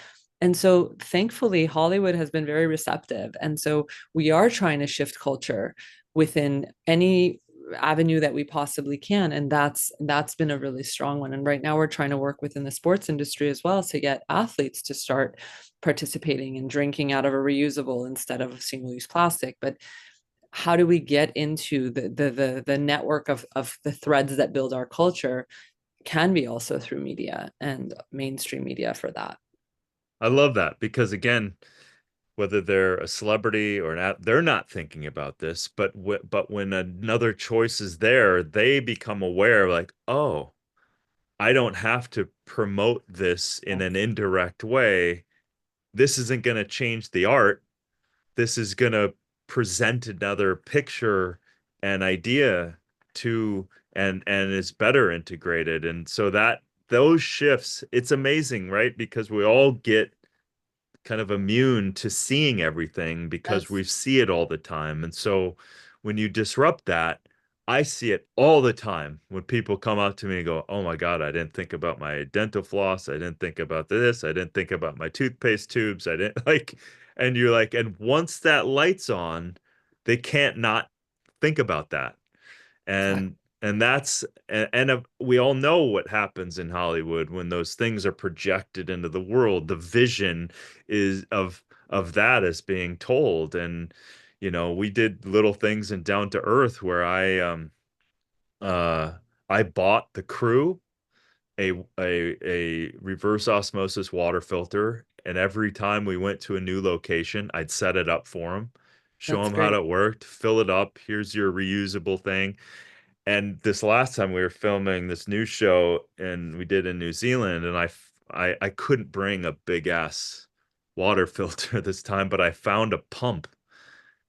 Speaker 1: And so thankfully, Hollywood has been very receptive. And so we are trying to shift culture within any avenue that we possibly can, and that's been a really strong one. And right now we're trying to work within the sports industry as well to get athletes to start participating and drinking out of a reusable instead of single-use plastic. But how do we get into the network of the threads that build our culture? Can be also through media and mainstream media for that.
Speaker 2: I love that, because again, whether they're a celebrity or not, they're not thinking about this, but but when another choice is there, they become aware, like, oh, I don't have to promote this in an
Speaker 1: Yes.
Speaker 2: indirect way. This isn't going to change the art. This is going to present another picture and idea to, and is better integrated. And so that those shifts, it's amazing, right? Because we all get kind of immune to seeing everything because
Speaker 1: Yes.
Speaker 2: we see it all the time. And so when you disrupt that, I see it all the time when people come up to me and go, "Oh my God, I didn't think about my dental floss. I didn't think about this. I didn't think about my toothpaste tubes. I didn't like," and you're like, and once that light's on, they can't not think about that.
Speaker 1: Exactly.
Speaker 2: And that's we all know what happens in Hollywood when those things are projected into the world. The vision is of that is being told. And we did little things in Down to Earth where uh I bought the crew a reverse osmosis water filter, and every time we went to a new location, I'd set it up for them, show
Speaker 1: That's
Speaker 2: them how
Speaker 1: great.
Speaker 2: it worked, fill it up. Here's your reusable thing. And this last time we were filming this new show and we did in New Zealand, and I couldn't bring a big ass water filter this time, but I found a pump.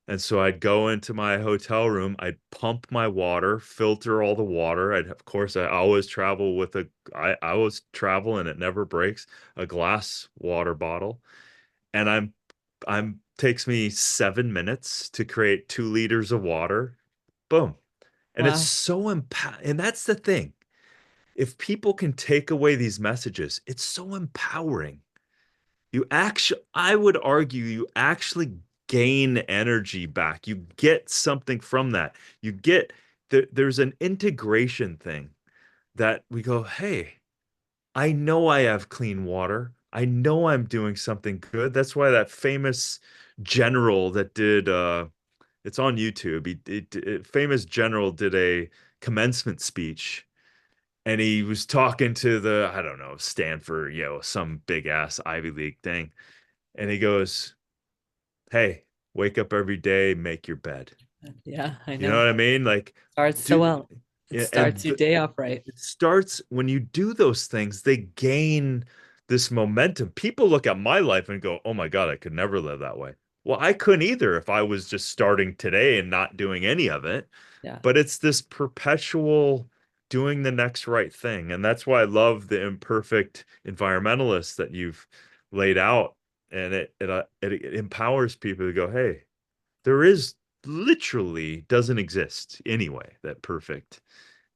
Speaker 2: And so I'd go into my hotel room, I'd pump my water, filter all the water. Of course, I always travel with I always travel and it never breaks, a glass water bottle. And takes me 7 minutes to create 2 liters of water. Boom. And it's
Speaker 1: Wow.
Speaker 2: so and that's the thing. If people can take away these messages, it's so empowering. I would argue you actually gain energy back. You get something from that. There's an integration thing that we go, hey, I know I have clean water. I know I'm doing something good. That's why that famous general that did, it's on YouTube. Famous general did a commencement speech, and he was talking to I don't know, Stanford, some big ass Ivy League thing. And he goes, "Hey, wake up every day, make your bed."
Speaker 1: Yeah, I
Speaker 2: You know
Speaker 1: know.
Speaker 2: what I mean? Like,
Speaker 1: Starts so
Speaker 2: do
Speaker 1: well. It
Speaker 2: yeah,
Speaker 1: starts your day off right.
Speaker 2: it starts when you do those things, they gain this momentum. People look at my life and go, "Oh my God, I could never live that way." Well, I couldn't either if I was just starting today and not doing any of it.
Speaker 1: Yeah.
Speaker 2: But it's this perpetual doing the next right thing. And that's why I love the imperfect environmentalist that you've laid out. And it empowers people to go, hey, there is literally doesn't exist anyway. That perfect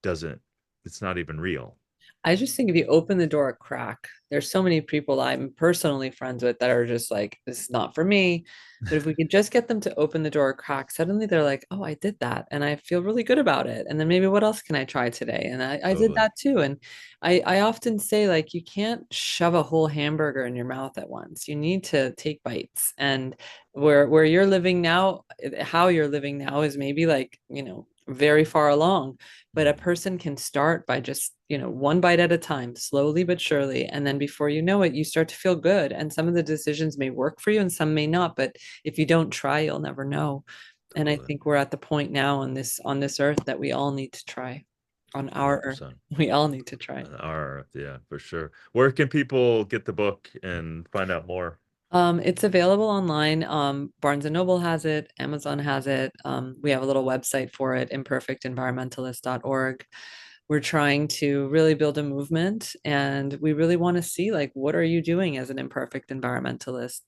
Speaker 2: doesn't, it's not even real.
Speaker 1: I just think if you open the door a crack, there's so many people I'm personally friends with that are just like, this is not for me. But if we could just get them to open the door a crack, suddenly they're like, oh, I did that. And I feel really good about it. And then maybe what else can I try today? And I did
Speaker 2: Totally.
Speaker 1: that too. And I often say, like, you can't shove a whole hamburger in your mouth at once. You need to take bites. And where you're living now, how you're living now is maybe like, very far along, but a
Speaker 2: Mhm.
Speaker 1: person can start by just, one bite at a time, slowly but surely. And then before you know it, you start to feel good. And some of the decisions may work for you and some may not. But if you don't try, you'll never know. And I
Speaker 2: Totally.
Speaker 1: think we're at the point now on this earth that we all need to try. On our earth,
Speaker 2: 100%.
Speaker 1: we all need to try.
Speaker 2: Yeah, for sure. Where can people get the book and find out more?
Speaker 1: It's available online. Barnes and Noble has it, Amazon has it. We have a little website for it, imperfectenvironmentalist.org. We're trying to really build a movement, and we really want to see, like, what are you doing as an imperfect environmentalist?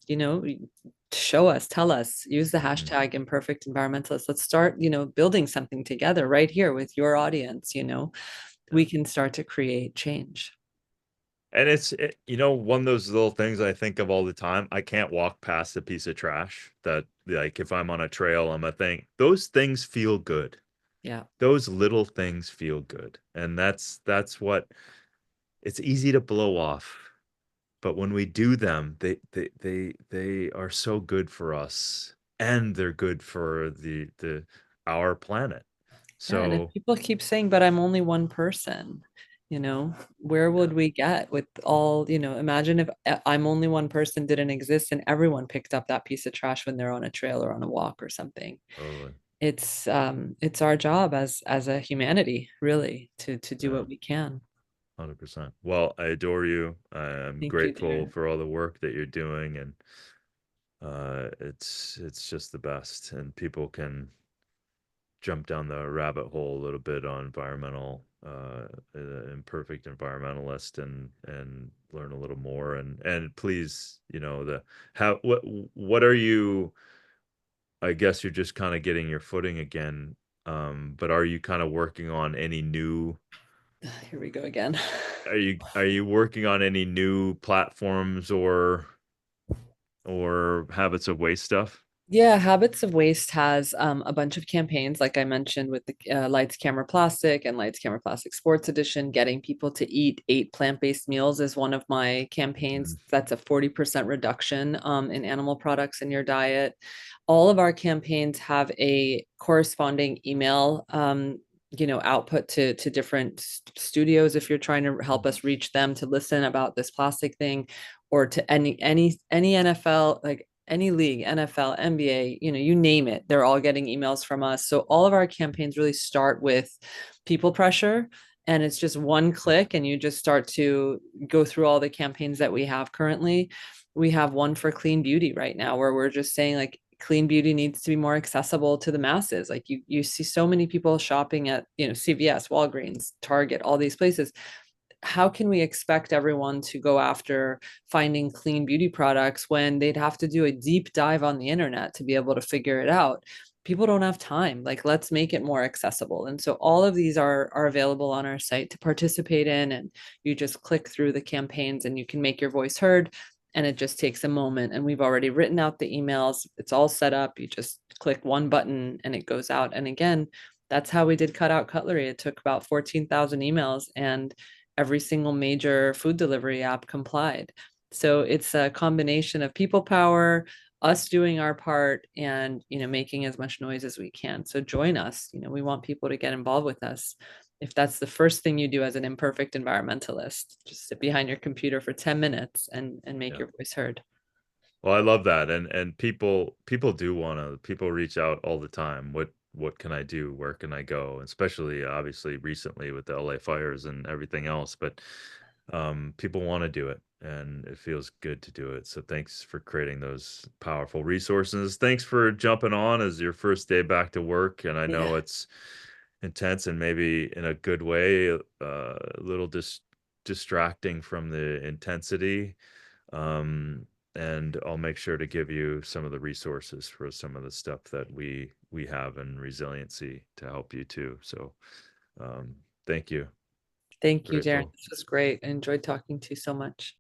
Speaker 1: Show us, tell us, use the
Speaker 2: Mm,
Speaker 1: hashtag imperfect environmentalist. Let's start, building something together right here with your audience.
Speaker 2: yeah.
Speaker 1: We can start to create change.
Speaker 2: And one of those little things I think of all the time. I can't walk past a piece of trash that, like, if I'm on a trail, I'm a thing. Those things feel good.
Speaker 1: Yeah.
Speaker 2: Those little things feel good. And that's what it's easy to blow off. But when we do them, they are so good for us, and they're good for the our planet.
Speaker 1: Yeah, and if
Speaker 2: So,
Speaker 1: people keep saying, but I'm only one person, where
Speaker 2: yeah,
Speaker 1: would we get with all, imagine if I'm only one person didn't exist and everyone picked up that piece of trash when they're on a trail or on a walk or something.
Speaker 2: totally.
Speaker 1: It's our job as a humanity, really, to do
Speaker 2: Yeah.
Speaker 1: what we can.
Speaker 2: 100%. Well, I adore you. I'm
Speaker 1: Thank you,
Speaker 2: grateful
Speaker 1: Darin.
Speaker 2: for all the work that you're doing, and it's just the best. And people can jump down the rabbit hole a little bit on imperfect environmentalist, and learn a little more. And please, the how what are you? I guess you're just kind of getting your footing again. But are you kind of working on any new
Speaker 1: Here we go again.
Speaker 2: are you working on any new platforms or habits of waste stuff?
Speaker 1: Yeah, Habits of Waste has a bunch of campaigns, like I mentioned, with the Lights, Camera, Plastic and Lights, Camera, Plastic Sports Edition. Getting people to eat 8 plant-based meals is one of my campaigns.
Speaker 2: Mm,
Speaker 1: That's a 40% reduction in animal products in your diet. All of our campaigns have a corresponding email output to different studios if you're trying to help us reach them to listen about this plastic thing, or to any NFL, like any league, NFL, NBA, you name it, they're all getting emails from us. So all of our campaigns really start with people pressure, and it's just one click and you just start to go through all the campaigns that we have currently. We have one for clean beauty right now where we're just saying, like, clean beauty needs to be more accessible to the masses. Like, you see so many people shopping at, CVS, Walgreens, Target, all these places. How can we expect everyone to go after finding clean beauty products when they'd have to do a deep dive on the internet to be able to figure it out? People don't have time. Like, let's make it more accessible. And so all of these are available on our site to participate in, and you just click through the campaigns and you can make your voice heard, and it just takes a moment. And we've already written out the emails. It's all set up. You just click one button and it goes out. And again, that's how we did Cut Out Cutlery. It took about 14,000 emails, and every single major food delivery app complied. So it's a combination of people power, us doing our part, and making as much noise as we can. So join us. We want people to get involved with us. If that's the first thing you do as an imperfect environmentalist, just sit behind your computer for 10 minutes and make
Speaker 2: yeah.
Speaker 1: your voice heard.
Speaker 2: Well, I love that, and people do wanna people reach out all the time. What can I do? Where can I go? Especially, obviously, recently with the LA fires and everything else, but, people wanna do it, and it feels good to do it. So thanks for creating those powerful resources. Thanks for jumping on as your first day back to work, and I
Speaker 1: Yeah.
Speaker 2: know it's intense and maybe in a good way, a little distracting from the intensity. Um, and I'll make sure to give you some of the resources for some of the stuff that we have in resiliency to help you too. So thank you.
Speaker 1: Thank you, Darren.
Speaker 2: Grateful.
Speaker 1: This was great. I enjoyed talking to you so much.